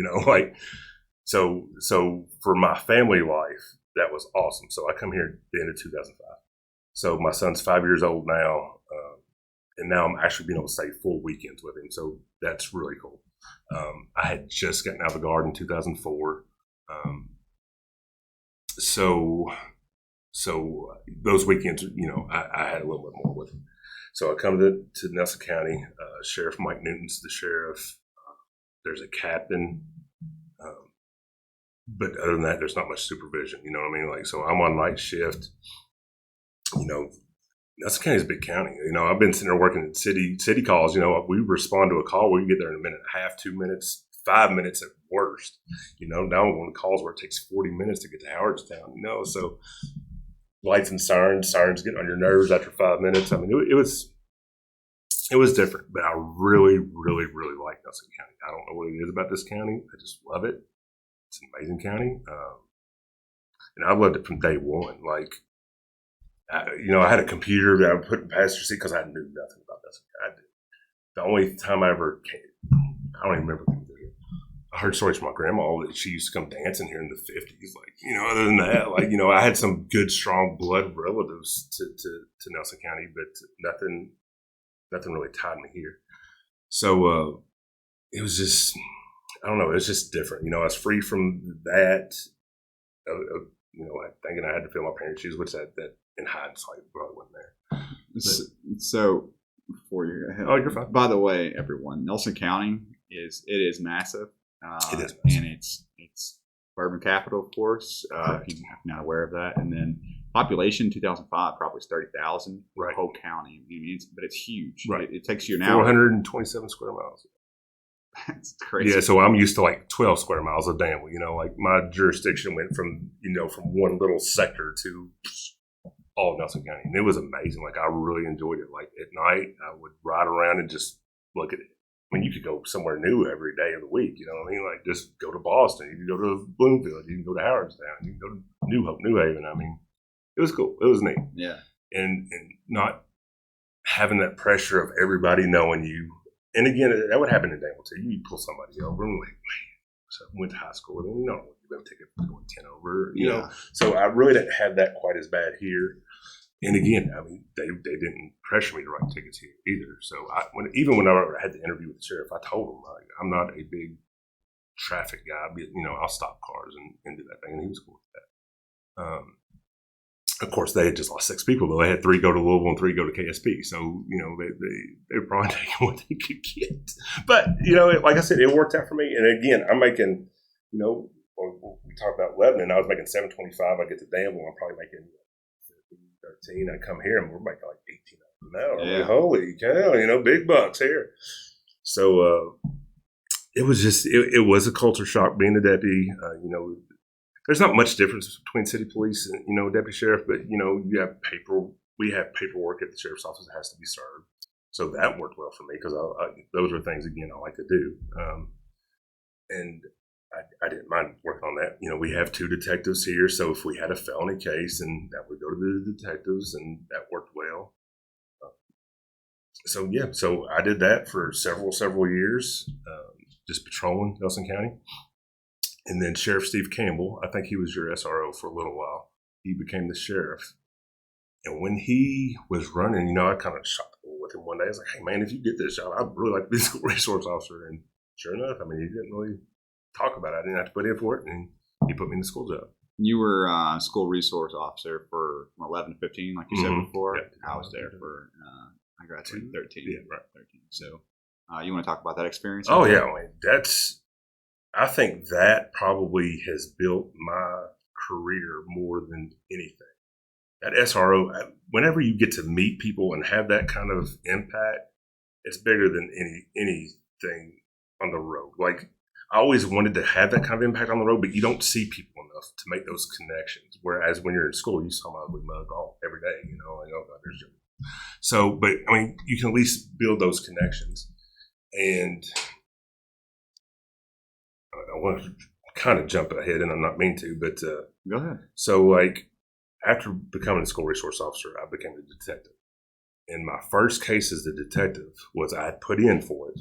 So for my family life, that was awesome. So I come here at the end of 2005. So my son's 5 years old now. And now I'm actually being able to stay full weekends with him. So that's really cool. I had just gotten out of the Guard in 2004. So those weekends, I had a little bit more with him. So I come to Nelson County. Sheriff Mike Newton's the sheriff. There's a captain. But other than that, there's not much supervision. You know what I mean? So I'm on night shift. Nelson County is a big county. I've been sitting there working at city calls. We respond to a call. We can get there in a minute and a half, 2 minutes, 5 minutes at worst. Now we're going to calls where it takes 40 minutes to get to Howardstown. So lights and sirens getting on your nerves after 5 minutes. I mean, it was different, but I really, really, really like Nelson County. I don't know what it is about this county. I just love it. It's an amazing county. And I've loved it from day one. I had a computer that I would put in passenger seat because I knew nothing about this. The only time I ever came, I don't even remember coming through here. I heard stories from my grandma that she used to come dancing here in the 50s. Other than that, I had some good, strong blood relatives to Nelson County, but nothing really tied me here. So it was just, I don't know, it was just different. I was free from that, thinking I had to fill my parents' shoes, which that in hindsight probably wasn't there. So before you go ahead, you're fine. By the way, everyone, Nelson County is massive. It is massive. And it's urban capital, of course. If you're not aware of that, and then population 2005 probably is 30,000 for the whole county. But it's huge. Right. It takes you an hour. 427 square miles. That's crazy. Yeah, so I'm used to 12 square miles of Danville. My jurisdiction went from one little sector to all of Nelson County. And it was amazing. I really enjoyed it. At night, I would ride around and just look at it. I mean, you could go somewhere new every day of the week. You know what I mean? Just go to Boston. You can go to Bloomfield. You can go to Howardstown. You can go to New Haven. I mean, it was cool. It was neat. Yeah. And not having that pressure of everybody knowing you. And again, that would happen in Danville too. You pull somebody over and man, so I went to high school with them. You don't give them a ticket for going 10 over. You know, so I really didn't have that quite as bad here. And again, I mean, they didn't pressure me to write tickets here either. So even when I had the interview with the sheriff, I told him I'm not a big traffic guy, but I'll stop cars and do that thing, and he was cool with that. Of course, they had just lost 6 people, though. They had 3 go to Louisville and 3 go to KSP. So, they were probably taking what they could get. But, like I said, it worked out for me. And again, I'm making, when we talk about Lebanon, I was making $7.25. I get to Danville, I'm probably making 13. I come here and we're making like 18 an hour. Yeah. Like, holy cow, big bucks here. So, it was just, it was a culture shock being a deputy. There's not much difference between city police and, deputy sheriff, but, we have paperwork at the sheriff's office that has to be served. So that worked well for me because those are things, again, I like to do. And I didn't mind working on that. We have 2 detectives here. So if we had a felony case, and that would go to the detectives, and that worked well. So I did that for several years, just patrolling Nelson County. And then Sheriff Steve Campbell, I think he was your SRO for a little while. He became the sheriff. And when he was running, I kind of shot the ball with him one day. I was like, hey, man, if you get this job, I'd really like to be a school resource officer. And sure enough, he didn't really talk about it. I didn't have to put in for it. And he put me in the school job. You were a school resource officer for 11 to 15, like you said before. Yeah. I was there for, I graduated in 13. Yeah, right. 13. So you want to talk about that experience? Oh, yeah. I think that probably has built my career more than anything. That SRO, whenever you get to meet people and have that kind of impact, it's bigger than anything on the road. Like, I always wanted to have that kind of impact on the road, but you don't see people enough to make those connections. Whereas when you're in school, you saw my ugly mug all every day, like, oh, God, there's Joey. So, but you can at least build those connections. And I want to kind of jump ahead, and I'm not mean to, but go ahead. So, after becoming a school resource officer, I became a detective. And my first case as a detective was I had put in for it,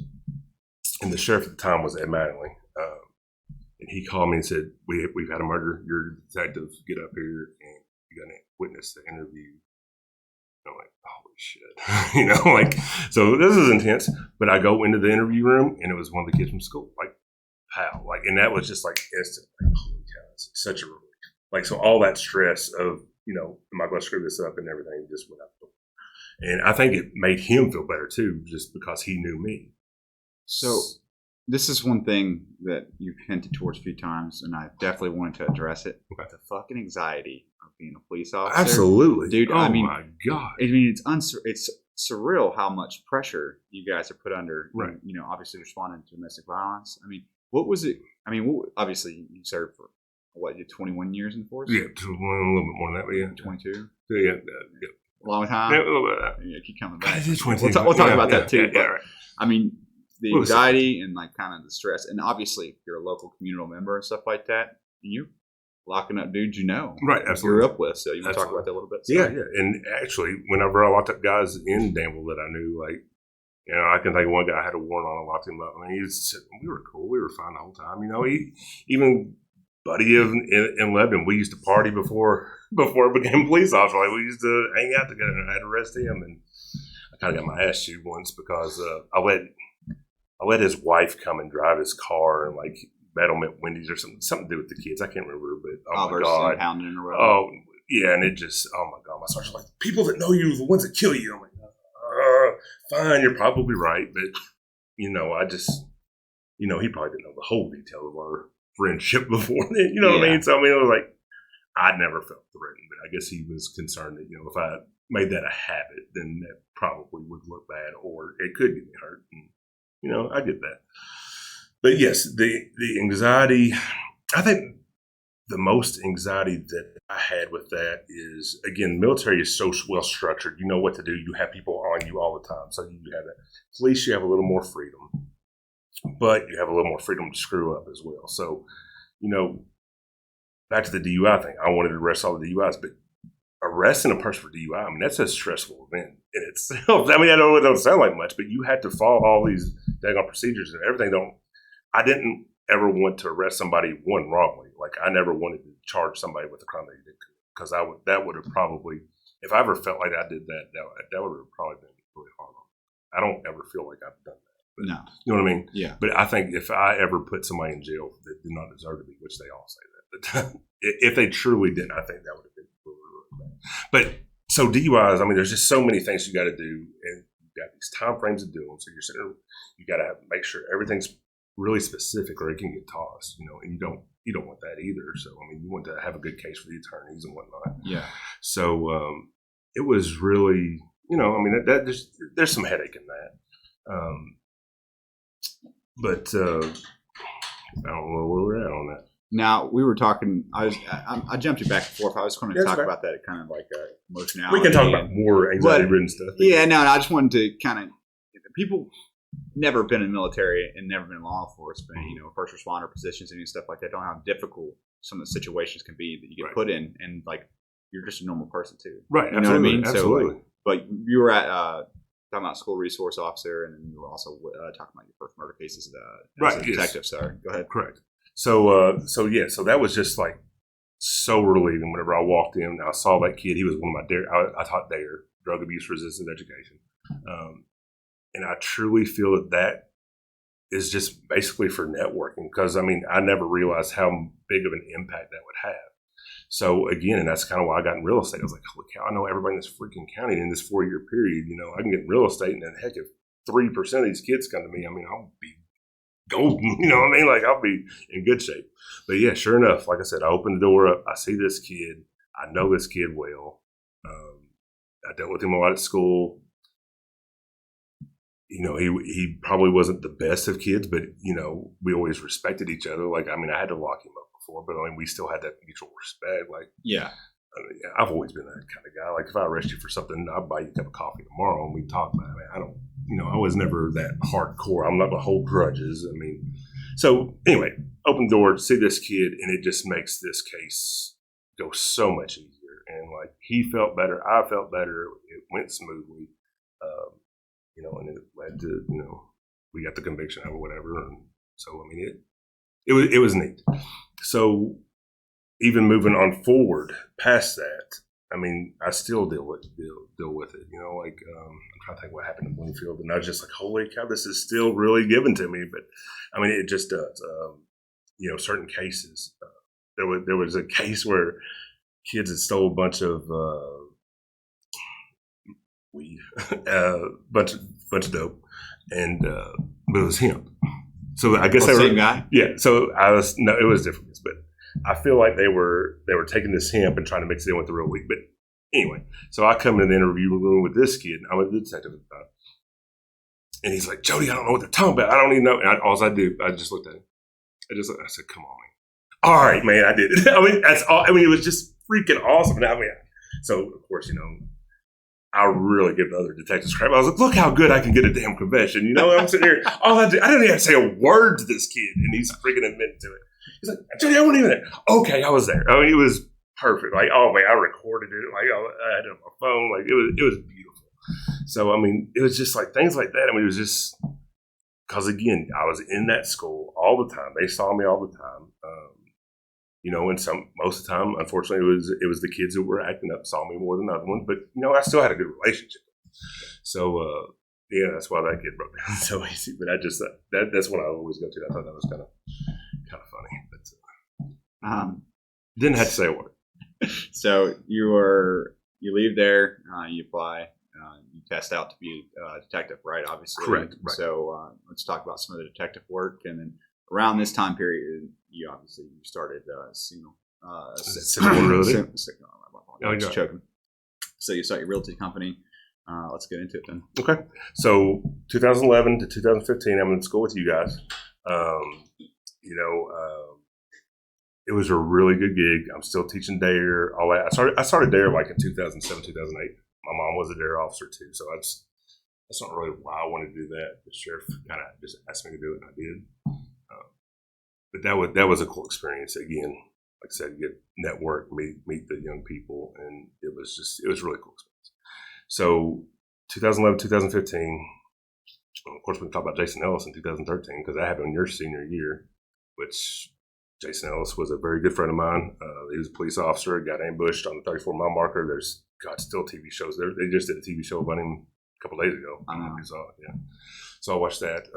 and the sheriff at the time was Ed Mattingly. And he called me and said, "We've had a murder. You're a detective. Get up here, and you got to witness the interview." I'm like, holy shit, so this is intense. But I go into the interview room, and it was one of the kids from school, pal, and that was just instant, holy cow, it's such a relief. So all that stress of, am I going to screw this up and everything just went out the door. And I think it made him feel better too, just because he knew me. So this is one thing that you've hinted towards a few times, and I definitely wanted to address it. Okay. The fucking anxiety of being a police officer. Absolutely. Dude, oh my God. It's surreal how much pressure you guys are put under. Right. Obviously responding to domestic violence. What was it? Obviously you served for, you 21 years in force? Yeah, a little bit more than that, but yeah. 22? Yeah. A long time? Yeah, a little bit of that. Yeah, keep coming back. We'll talk about that too. Yeah, but, right. The anxiety and kind of the stress, and obviously if you're a local communal member and stuff like that, you're locking up dudes right, absolutely. you're up with. So you want to talk about that a little bit? Yeah. And actually, whenever I locked up guys in Danville that I knew, I can think of one guy had a warrant on him, locked him up. We were cool. We were fine the whole time. Even buddy in Lebanon, we used to party before it became police officer. We used to hang out together, and I had to arrest him. And I kind of got my ass chewed once because I let his wife come and drive his car and met him at Wendy's or something to do with the kids. I can't remember, but oh my God. Pounding in a row. Oh yeah, and it just, oh my God, my sergeant's like, people that know you are the ones that kill you. I'm like, fine, you're probably right, but I just, he probably didn't know the whole detail of our friendship before then. You know what I mean? So it was I never felt threatened, but I guess he was concerned that if I made that a habit, then that probably would look bad, or it could get me hurt. And, I get that. But yes, the anxiety, I think the most anxiety that I had with that is, again, military is so well structured. You know what to do. You have people on you all the time. So you have that. Police, you have a little more freedom, but you have a little more freedom to screw up as well. So, back to the DUI thing, I wanted to arrest all the DUIs, but arresting a person for DUI, that's a stressful event in itself. I know it don't sound like much, but you have to follow all these daggone procedures and everything. I didn't ever want to arrest somebody wrongly. I never wanted to charge somebody with a crime they did, because that would have probably, if I ever felt like I did that would have probably been really hard on me. I don't ever feel like I've done that. But, no. You know what I mean? Yeah. But I think if I ever put somebody in jail that did not deserve to be, which they all say that, if they truly didn't, I think that would have been really, really bad. But so DUIs, I mean, there's just so many things you got to do, and you've got these time frames to do them. So you got to make sure everything's really specific, or it can get tossed, and you don't want that either. So I mean, you want to have a good case for the attorneys and whatnot. Yeah. So it was really, I mean, that there's some headache in that. But I don't know where we're at on that. Now we were talking. I jumped you back and forth. I was going to talk about that kind of like emotionality. We can talk about more anxiety-ridden stuff. Yeah, no, I just wanted to kind of people never been in the military and never been in law enforcement. First responder positions and stuff like that. Don't know how difficult some of the situations can be that you get put in, and like you're just a normal person too. Right. You know what I mean? Absolutely. So, but you were at talking about school resource officer, and then you were also talking about your first murder cases as a detective. Yes. Sorry, go ahead. Correct. So that was just like so relieving whenever I walked in and I saw that kid. He was one of my DARE. I taught DARE, drug abuse resistant education, and I truly feel that is just basically for networking, because I mean I never realized how big of an impact that would have. So again, and that's kind of why I got in real estate. I was like, holy cow, I know everybody in this freaking county in this 4-year period. I can get in real estate, and then heck, if 3% of these kids come to me, I mean, I'll be golden. You know what I mean? Like I'll be in good shape. But yeah, sure enough, like I said, I opened the door up. I see this kid. I know this kid well. I dealt with him a lot at school. He probably wasn't the best of kids, but we always respected each other. Like, I mean, I had to lock him up before, but I mean, we still had that mutual respect. Like, yeah, I mean, I've always been that kind of guy. Like, if I arrest you for something, I'll buy you a cup of coffee tomorrow and we talk about it. I don't, I was never that hardcore. I'm not going to hold grudges. I mean, so anyway, open the door, see this kid, and it just makes this case go so much easier. And like, he felt better, I felt better. It went smoothly. And it led to, we got the conviction or whatever. And so, I mean, it was neat. So even moving on forward past that, I mean, I still deal with it. I'm trying to think what happened in Bloomfield, and I was just like, holy cow, this is still really given to me. But I mean, it just does. Certain cases. There was a case where kids had stole a bunch of weed, bunch of dope, and but it was hemp. So I guess they were same guy. Yeah. So it was different, but I feel like they were taking this hemp and trying to mix it in with the real weed. But anyway, so I come in the interview room with this kid. I'm a detective at the time, and he's like, "Joedy, I don't know what they're talking about. I don't even know." And all I just looked at him. I said, "Come on, man. All right, man, I did it." I mean, that's all. I mean, it was just freaking awesome. And I mean, so of course, I really give the other detectives crap. I was like, look how good I can get a damn confession. I'm sitting here. I didn't even have to say a word to this kid, and he's freaking admitting to it. He's like, Joedy, I wasn't even there. Okay, I was there. I mean, it was perfect. Like, oh man, I recorded it. Like, I had it on my phone. Like, it was beautiful. So, I mean, it was just like things like that. I mean, it was just because again, I was in that school all the time. They saw me all the time. And most of the time, unfortunately, it was the kids who were acting up saw me more than other ones. But I still had a good relationship. So that's why that kid broke down so easy. But that's what I always go to. I thought that was kind of funny. But didn't have to say a word. So you leave there, you apply, you test out to be a detective, right? Obviously, correct. Right. So let's talk about some of the detective work, and then around this time period, you started signal. Choking. So you start your realty company. Let's get into it then. Okay. So 2011 to 2015, I'm in school with you guys. It was a really good gig. I'm still teaching DARE. All that. I started DARE like in 2007, 2008. My mom was a DARE officer too, so that's not really why I wanted to do that. The sheriff kind of just asked me to do it, and I did. But that was a cool experience. Again, like I said, get network, meet the young people, and it was a really cool experience. So 2011, 2015, of course, we can talk about Jason Ellis in 2013 because that happened in your senior year, which Jason Ellis was a very good friend of mine. He was a police officer, got ambushed on the 34-mile marker. There's still TV shows there. They just did a TV show about him a couple of days ago. I don't know if you saw it. Yeah. So I watched that.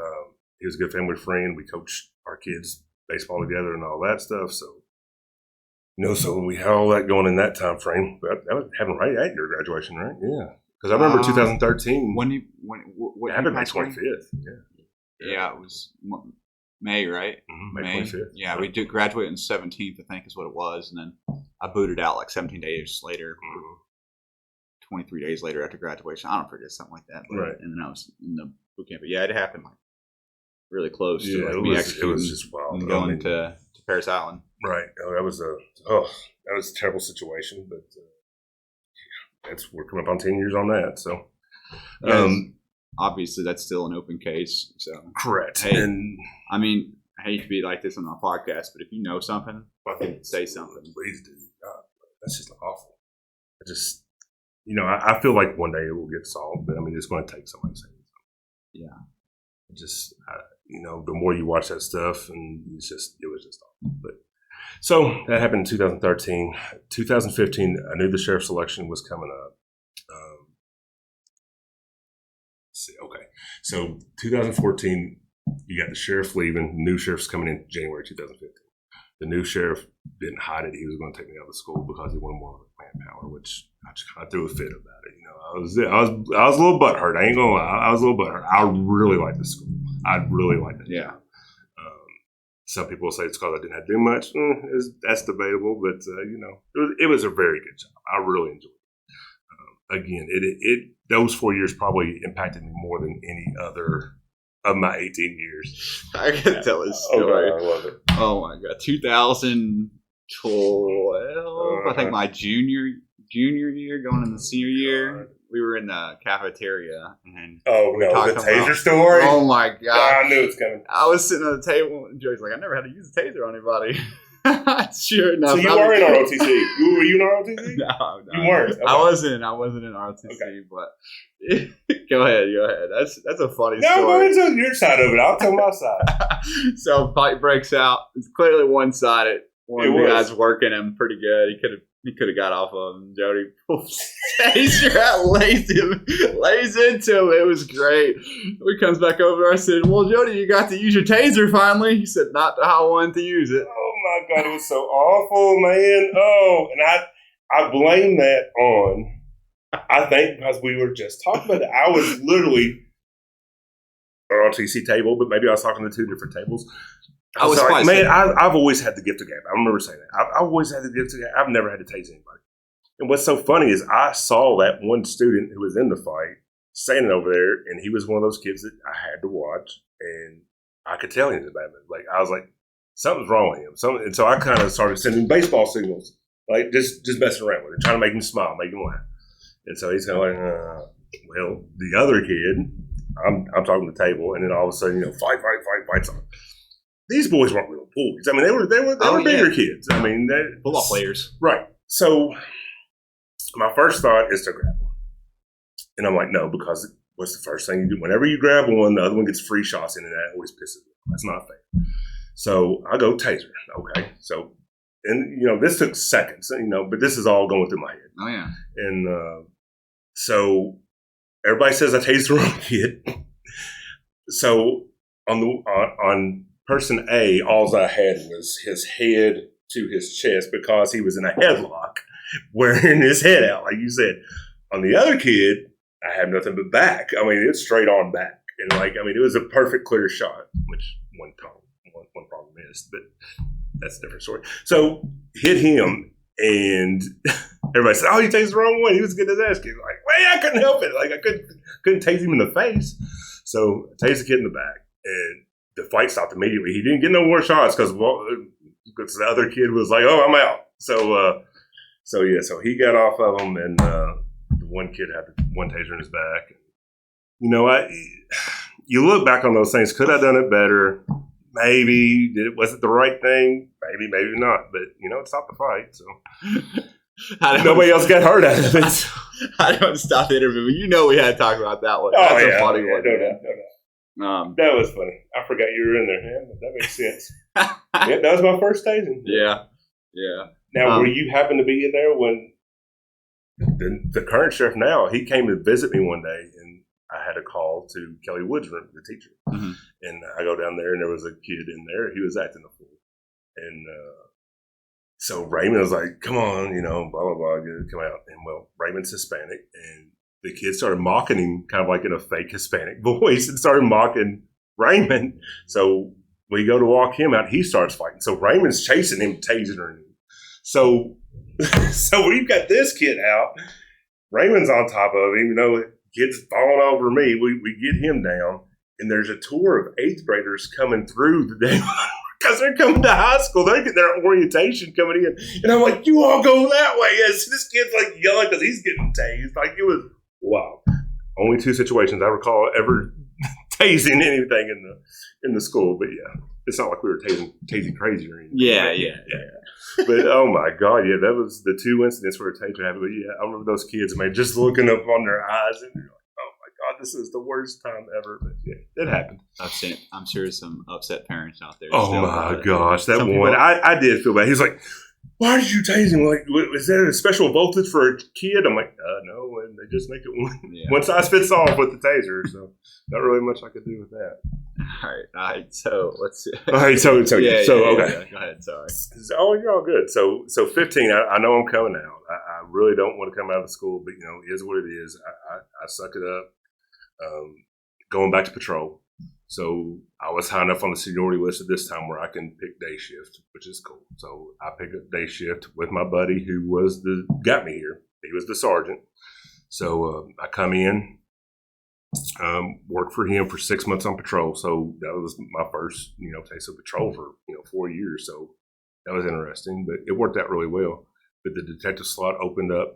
He was a good family friend. We coached our kids baseball together and all that stuff. So So we had all that going in that time frame. But that was happened right at your graduation, right? Yeah. Because I remember 2013. What it happened May 25th. Yeah, it was May, right? Mm-hmm, May 25th. Yeah, we did graduate on 17th, I think is what it was. And then I booted out like 17 days later, 23 days later after graduation. I don't forget, something like that. But, right. And then I was in the boot camp. But yeah, it happened like really close to like it was just wild. And going to Paris Island. Right. That was a terrible situation, but we're coming up on 10 years on that. So, obviously, that's still an open case. So correct. Hey, and I mean, I hate to be like this on our podcast, but if you know something, fucking say something. Please do. God, that's just awful. I feel like one day it will get solved, but I mean, it's going to take somebody saying something. Yeah. The more you watch that stuff, and it was just awful. But so that happened in 2013. 2015, I knew the sheriff's election was coming up. Okay. So 2014, you got the sheriff leaving, new sheriff's coming in January 2015. The new sheriff didn't hide it. He was going to take me out of school because he wanted more manpower, which I just kind of threw a fit about it. I was a little butthurt. I ain't gonna lie. I was a little butthurt. I really liked the school. I really liked it. Yeah. Some people say it's because I didn't have to do much. That's debatable, but it was a very good job. I really enjoyed it. Again, those 4 years probably impacted me more than any other of my 18 years. I can tell a story. I love it. Oh my god, 2012. I think my junior year, going into the senior year. We were in the cafeteria and the taser story. Oh my god! I knew it was coming. I was sitting on the table and Joey's like, "I never had to use a taser on anybody." Sure enough. So you were in ROTC. Were you in ROTC? No, you weren't. Okay. I wasn't in ROTC, okay. But go ahead. That's a funny story. No, go ahead and tell your side of it. I'll tell my side. So fight breaks out. It's clearly one-sided. One of the guys working him pretty good. He could have got off of him. Joedy pulls taser out, lays into him. It was great. He comes back over. I said, "Well, Joedy, you got to use your taser finally." He said, "Not how I wanted to use it." Oh my god, it was so awful, man. Oh, and I blame that on. I think because we were just talking about it. I was literally on ROTC table, but maybe I was talking to two different tables. I was like, man, I've always had the gift of gab. I remember saying that. I've always had the gift of gab. I've never had to tase anybody. And what's so funny is I saw that one student who was in the fight standing over there, and he was one of those kids that I had to watch, and I could tell he was a bad man. Like, I was like, something's wrong with him. And so I kind of started sending baseball signals, like just messing around with him, trying to make him smile, make him laugh. And so he's kind of like, well, the other kid, I'm talking to the table, and then all of a sudden, fights on. These boys weren't real bullies. I mean, they were bigger kids. I mean, football players, right? So my first thought is to grab one, and I'm like, no, because what's the first thing you do? Whenever you grab one, the other one gets free shots in, and that always pisses me. That's not fair. So I go taser. Okay, so and this took seconds. But this is all going through my head. Oh yeah, and so everybody says I tased the wrong kid. So on person A, all I had was his head to his chest because he was in a headlock, wearing his head out, like you said. On the other kid, I had nothing but back. I mean, it's straight on back. And it was a perfect clear shot, which one problem is, but that's a different story. So hit him, and everybody said, "Oh, you tased the wrong one. He was getting his ass kicked." Like, well, I couldn't help it. Like, I couldn't tase him in the face. So I tased the kid in the back, and the fight stopped immediately. He didn't get no more shots because the other kid was like, "Oh, I'm out." So he got off of him, and the one kid had one taser in his back. You look back on those things. Could I have done it better? Maybe. Was it the right thing? Maybe, maybe not. But it stopped the fight. So nobody else got hurt out of it. I don't stop the interview. We had to talk about that one. That's a funny one. No doubt. That was funny. I forgot you were in there. Yeah, that makes sense. Yeah, that was my first tasing. Yeah. Now, were you happen to be in there when the current sheriff now, he came to visit me one day, and I had a call to Kelly Woods' room, the teacher. Mm-hmm. And I go down there, and there was a kid in there. He was acting a fool. And So Raymond was like, come on, blah, blah, blah, come out. And well, Raymond's Hispanic, and the kids started mocking him kind of like in a fake Hispanic voice and started mocking Raymond. So we go to walk him out. He starts fighting. So Raymond's chasing him, tasing him. So, so we've got this kid out. Raymond's on top of him. Kid's falling over me. We get him down. And there's a tour of 8th graders coming through the day because they're coming to high school. They're getting their orientation coming in. And I'm like, you all go that way. Yes, this kid's like yelling because he's getting tased. Like, it was, wow. Only 2 situations I recall ever tasing anything in the school. But yeah, it's not like we were tasing crazy or anything. Yeah. But oh my God, yeah, that was the 2 incidents where a taser happened. But yeah, I remember those kids, man, just looking up on their eyes and they're like, oh my God, this is the worst time ever. But yeah, it happened. I'm sure some upset parents out there. Oh my gosh, that one, I did feel bad. He was like, why did you tase him? Like, is that a special voltage for a kid? I'm like, no, and they just make it one size fits all with the taser. So not really much I could do with that. All right. So let's see. All right. So okay. Yeah, go ahead. Sorry. Oh, you're all good. So 15. I know I'm coming out. I really don't want to come out of the school, but it is what it is. I suck it up. Going back to patrol. So I was high enough on the seniority list at this time where I can pick day shift, which is cool. So I picked up day shift with my buddy who got me here. He was the sergeant. So I come in, worked for him for 6 months on patrol. So that was my first, taste of patrol for, 4 years. So that was interesting, but it worked out really well. But the detective slot opened up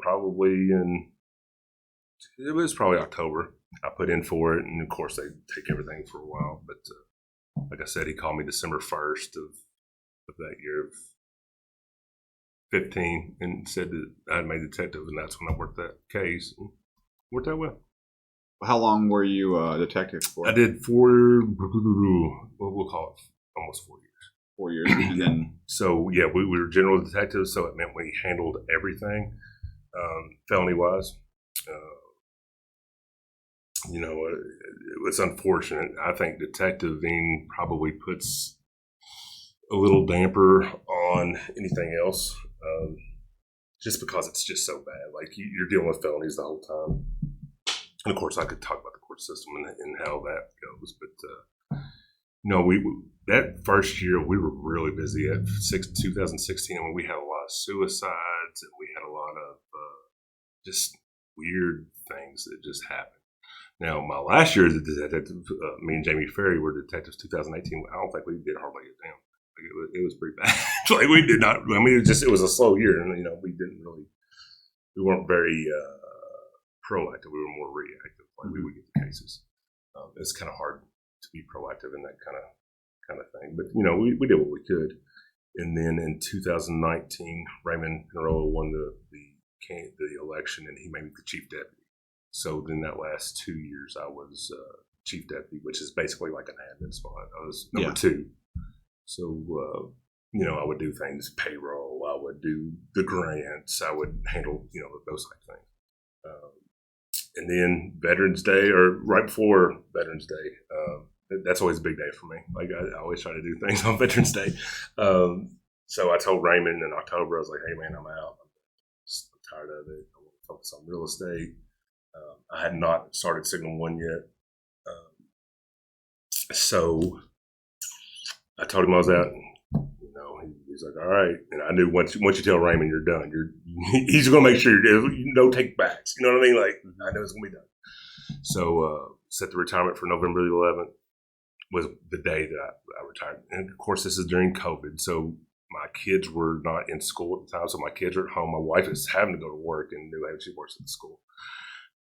it was probably October. I put in for it, and of course they take everything for a while. But like I said, he called me December 1st of that year of 15 and said that I had made detective, and that's when I worked that case. And worked out well. How long were you a detective for? I did we'll call it almost 4 years. 4 years, and then so yeah, we were general detectives, so it meant we handled everything, felony wise. It was unfortunate. I think detectiving probably puts a little damper on anything else, just because it's just so bad. Like you're dealing with felonies the whole time. And of course, I could talk about the court system and how that goes, but we that first year we were really busy at 2016 when we had a lot of suicides and we had a lot of just weird things that just happened. Now, my last year as a detective, me and Jamie Ferry were detectives 2018. I don't think we did hardly a damn. It was pretty bad. Like we did not. I mean, it was a slow year, and we weren't very proactive. We were more reactive. Like we would get the cases. It's kind of hard to be proactive in that kind of thing. But we did what we could. And then in 2019, Raymond Pinarello won the election, and he made me the chief deputy. So then that last 2 years, I was chief deputy, which is basically like an admin spot. I was number 2. So, I would do things, payroll, I would do the grants, I would handle, those type of things. And then Veterans Day, or right before Veterans Day, that's always a big day for me. Like I always try to do things on Veterans Day. So I told Raymond in October, I was like, hey man, I'm out. I'm tired of it. I want to focus on real estate. I had not started Signal 1 yet. So I told him I was out. He's like, all right. And I knew once you tell Raymond you're done, he's going to make sure no take backs. You know what I mean? Like, I know it's going to be done. So set the retirement for November the 11th was the day that I retired. And of course, this is during COVID. So my kids were not in school at the time. So my kids are at home. My wife is having to go to work in New Haven. She works at the school.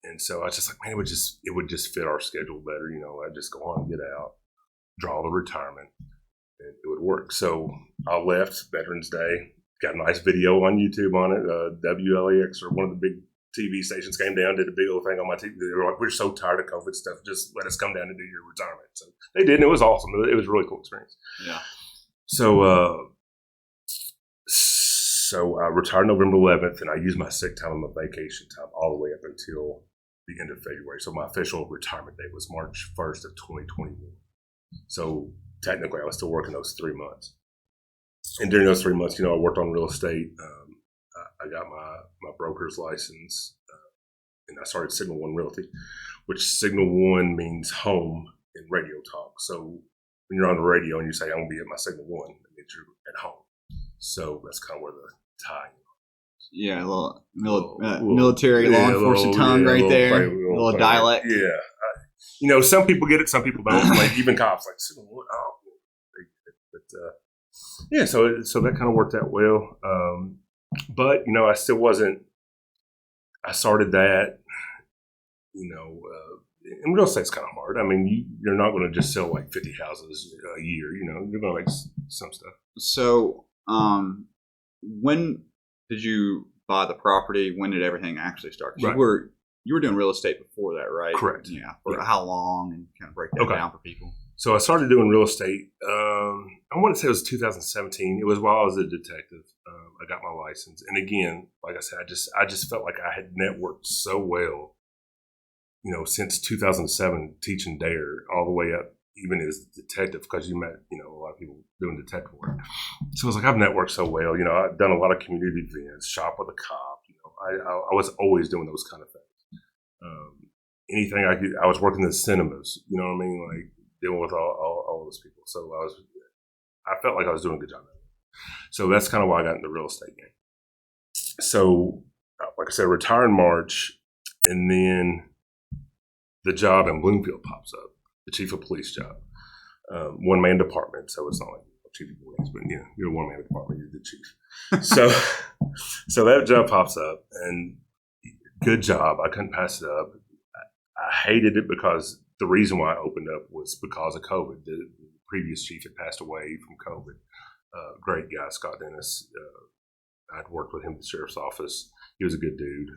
And so I was just like, man, it would just fit our schedule better. I'd just go on, get out, draw the retirement, and it would work. So I left Veterans Day, got a nice video on YouTube on it. WLAX or one of the big TV stations came down, did a big old thing on my TV. They were like, we're so tired of COVID stuff. Just let us come down and do your retirement. So they did, and it was awesome. It was a really cool experience. Yeah. So I retired November 11th, and I used my sick time and my vacation time all the way up until the end of February. So my official retirement date was March 1st of 2021. So technically I was still working those 3 months. And during those 3 months, I worked on real estate. I got my broker's license, and I started Signal One Realty, which Signal One means home in radio talk. So when you're on the radio and you say, I'm going to be at my Signal One, it means you're at home. So that's kind of where the tie. Yeah, a little military law enforcement tongue right there. A little dialect. Yeah. Some people get it, some people don't. Like even cops, like, Signal One. Oh, but so that kind of worked out well. But I still wasn't. I started that. And real estate's kind of hard. I mean, you're not going to just sell like 50 houses a year. You're going to make some stuff. So, when did you buy the property? When did everything actually start? Right. You were doing real estate before that, right? Correct. Yeah. For how long, and kind of break that down for people. So I started doing real estate. I want to say it was 2017. It was while I was a detective. I got my license, and again, like I said, I just felt like I had networked so well, since 2007, teaching DARE all the way up, even as a detective, because you met, a lot of people doing detective work. So I was like, I've networked so well. I've done a lot of community events, shop with a cop. I was always doing those kind of things. Anything I could, I was working in the cinemas. You know what I mean? Like dealing with all those people. So I felt like I was doing a good job. So that's kind of why I got into the real estate game. So, like I said, retire in March, and then the job in Bloomfield pops up, the chief of police job, one-man department. So it's not like chief of police, but you're a one-man department, you're the chief. So that job pops up, and good job. I couldn't pass it up. I hated it because the reason why I opened up was because of COVID. The previous chief had passed away from COVID. Great guy, Scott Dennis. I'd worked with him at the sheriff's office. He was a good dude.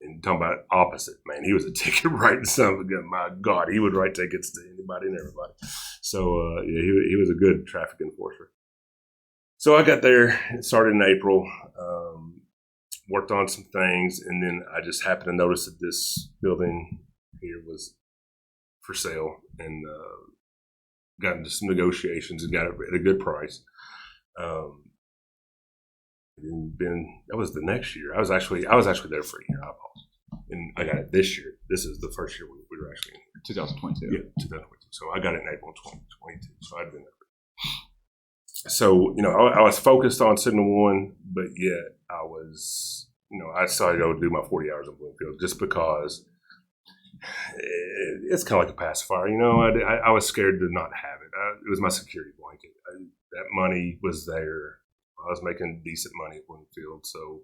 And talking about opposite, man, he was a ticket writing son of a gun. My God, he would write tickets to anybody and everybody. So, he was a good traffic enforcer. So I got there, it started in April, worked on some things, and then I just happened to notice that this building here was for sale, and got into some negotiations and got it at a good price. And then that was the next year. I was actually there for a year. I apologize. And I got it this year. This is the first year we were actually in here. 2022. Yeah, 2022. So I got it in April 2022. So I'd been there. So, I was focused on Signal One, but yet I was, I decided to go do my 40 hours in Bloomfield just because it's kind of like a pacifier. I was scared to not have it. It was my security blanket. That money was there. I was making decent money at Bloomfield, so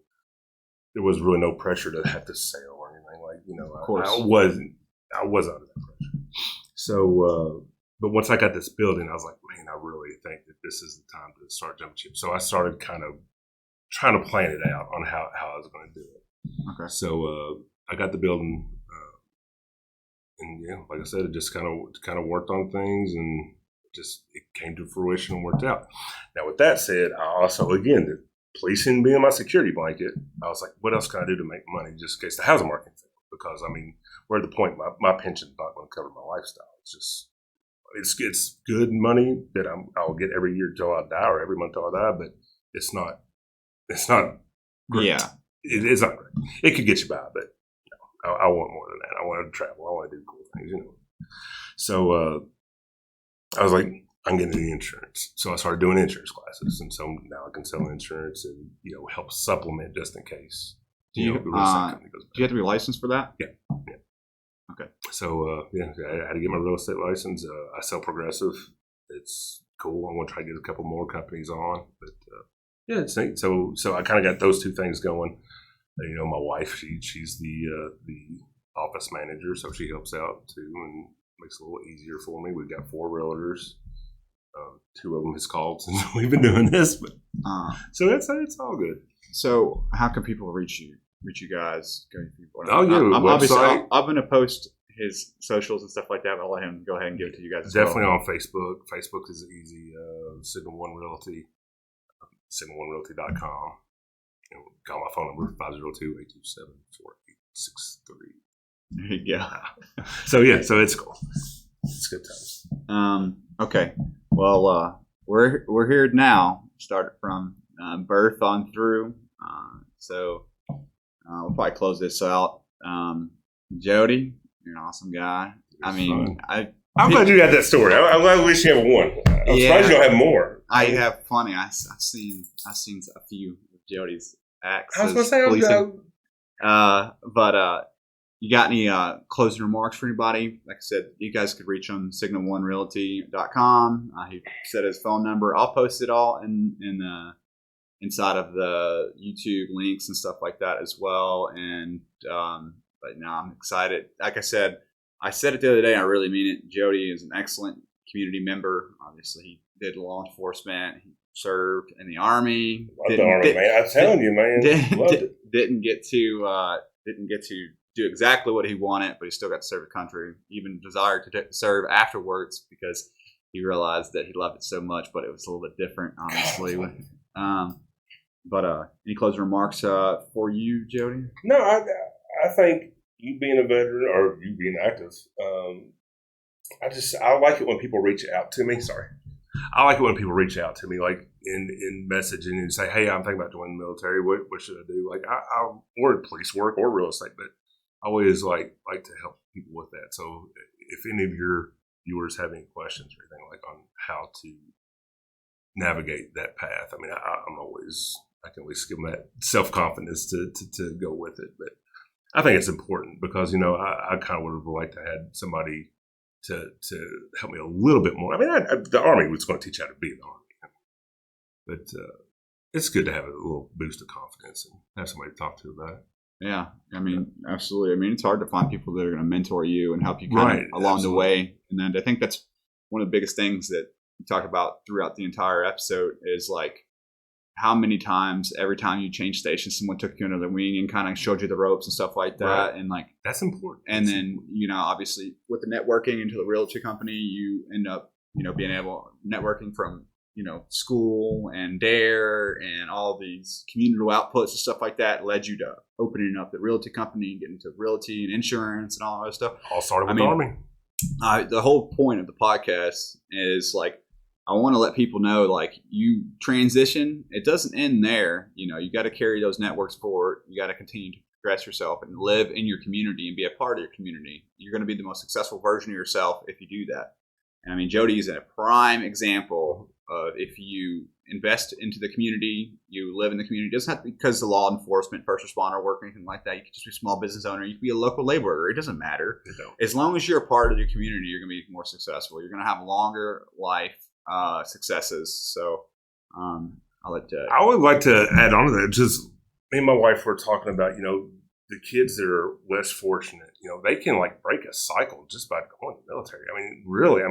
there was really no pressure to have to sell or anything. Of course. I wasn't under that pressure. So, but once I got this building, I was like, man, I really think that this is the time to start jumping ship. So I started kind of trying to plan it out on how I was going to do it. Okay. So I got the building, and like I said, it just kind of worked on things, and it came to fruition and worked out. Now, with that said, I also, again, the policing being my security blanket, I was like, what else can I do to make money just in case the housing market fails? Because, we're at the point my pension's not going to cover my lifestyle. It's good money that I'll get every year till I die, or every month till I die, but it's not great. Yeah. It's not great. It could get you by, but I want more than that. I want to travel. I want to do cool things, So I was like, I'm getting the insurance. So I started doing insurance classes. And so now I can sell insurance and, help supplement just in case. Do you have to be licensed for that? Yeah. Okay. So, I had to get my real estate license. I sell Progressive. It's cool. I'm going to try to get a couple more companies on. But, it's neat. So I kind of got those two things going. My wife, she's the office manager, so she helps out too and makes it a little easier for me. We've got 4 realtors. 2 of them has called since we've been doing this, but so it's all good. So how can people reach you guys? I'm going to post his socials and stuff like that, but I'll let him go ahead and give it to you guys. Definitely on Facebook. Facebook is easy. Signal One Realty, signal1realty.com. Call my phone number 502-827-4863. There you go. So it's cool. It's good times. Okay. Well, we're here now, started from birth on through. So we'll probably close this out. Joedy, you're an awesome guy. I mean, I'm glad you had that story. I'm glad at least you have one. I'm surprised you don't have more. I have plenty. I've seen a few of Jody's acts. I was going to say, but you got any closing remarks for anybody? Like I said, you guys could reach him signal1realty.com. He said his phone number. I'll post it all in inside of the YouTube links and stuff like that as well. And but now I'm excited. Like I said it the other day. I really mean it. Joedy is an excellent community member. Obviously, he did law enforcement. He served in the Army. Love the Army, man. I'm telling you, man. Didn't get to do exactly what he wanted, but he still got to serve the country. Even desired to serve afterwards because he realized that he loved it so much, but it was a little bit different, honestly. But any closing remarks for you, Joedy? No, I think you being a veteran or you being active, I like it when people reach out to me. Sorry. I like it when people reach out to me, like in messaging and say, "Hey, I'm thinking about joining the military. What should I do?" Like or police work or real estate, but I always like to help people with that. So if any of your viewers have any questions or anything like on how to navigate that path, I mean, I can always give them that self-confidence to go with it. But I think it's important because, I kind of would have liked to have somebody to help me a little bit more. I mean, the Army was going to teach you how to be in the Army. But it's good to have a little boost of confidence and have somebody to talk to about it. Yeah, I mean, absolutely. I mean, it's hard to find people that are going to mentor you and help you along the way. And then I think that's one of the biggest things that we talk about throughout the entire episode is like how many times every time you change stations, someone took you under the wing and kind of showed you the ropes and stuff like that. Right. And like that's important. And then obviously with the networking into the realty company, you end up being able networking from school and DARE and all these community outputs and stuff like that led you to opening up the realty company and getting into realty and insurance and all that stuff. All started with the Army. The whole point of the podcast is like, I want to let people know, like, you transition, it doesn't end there. You got to carry those networks forward. You got to continue to progress yourself and live in your community and be a part of your community. You're going to be the most successful version of yourself if you do that. And I mean, Joedy is a prime example of if you invest into the community, you live in the community. It doesn't have to be because the law enforcement, first responder work, or anything like that. You could just be a small business owner. You could be a local laborer. It doesn't matter. As long as you're a part of your community, you're going to be more successful. You're going to have longer life successes. So I'll let I would like to add on to that. Just me and my wife were talking about, the kids that are less fortunate, they can like break a cycle just by going to the military. I mean, really,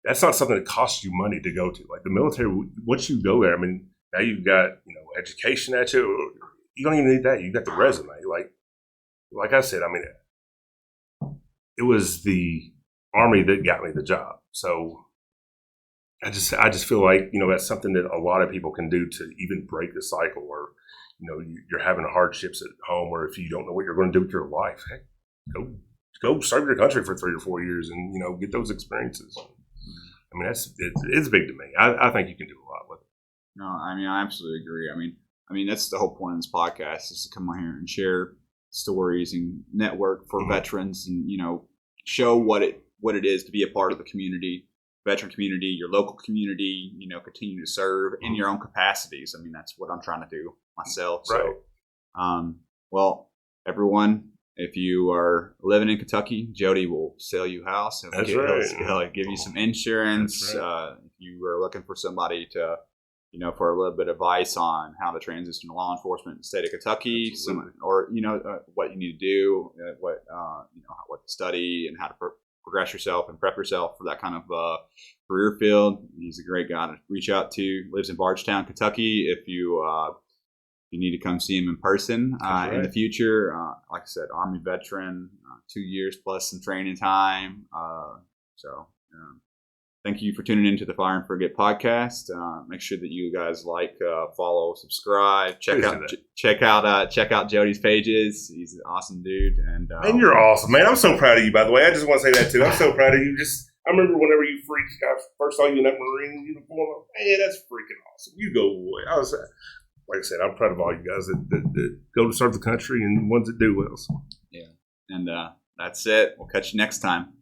that's not something that costs you money to go to. Like the military, once you go there, I mean, now you've got, education at you. You don't even need that. You got the resume. Like I said, I mean, it was the Army that got me the job. So I just feel like, that's something that a lot of people can do to even break the cycle where, you're having hardships at home, or if you don't know what you're going to do with your life, heck, go serve your country for 3 or 4 years and, get those experiences. I mean, it's big to me. I think you can do a lot with it. No, I mean, I absolutely agree. I mean, that's the whole point of this podcast is to come on here and share stories and network for veterans and, show what it is to be a part of the community, veteran community, your local community, continue to serve in your own capacities. I mean, that's what I'm trying to do myself. Right. So, well, everyone, if you are living in Kentucky, Joedy will sell you a house. He'll give you some insurance. Right. If you are looking for somebody to, for a little bit of advice on how to transition to law enforcement in the state of Kentucky, what you need to do, what to study and how to progress yourself and prep yourself for that kind of career field. He's a great guy to reach out to. Lives in Bardstown, Kentucky. If you need to come see him in person in the future, like I said, Army veteran, 2 years plus some training time. Thank you for tuning into the Fire and Forget podcast. Make sure that you guys follow, subscribe, check out Joedy's pages. He's an awesome dude, and you're awesome, man. I'm so proud of you. By the way, I just want to say that too. I'm so proud of you. I remember whenever I first saw you in that Marine uniform. Man, that's freaking awesome. awesome. You go, boy. Like I said, I'm proud of all you guys that go to serve the country and ones that do well. So. Yeah. And that's it. We'll catch you next time.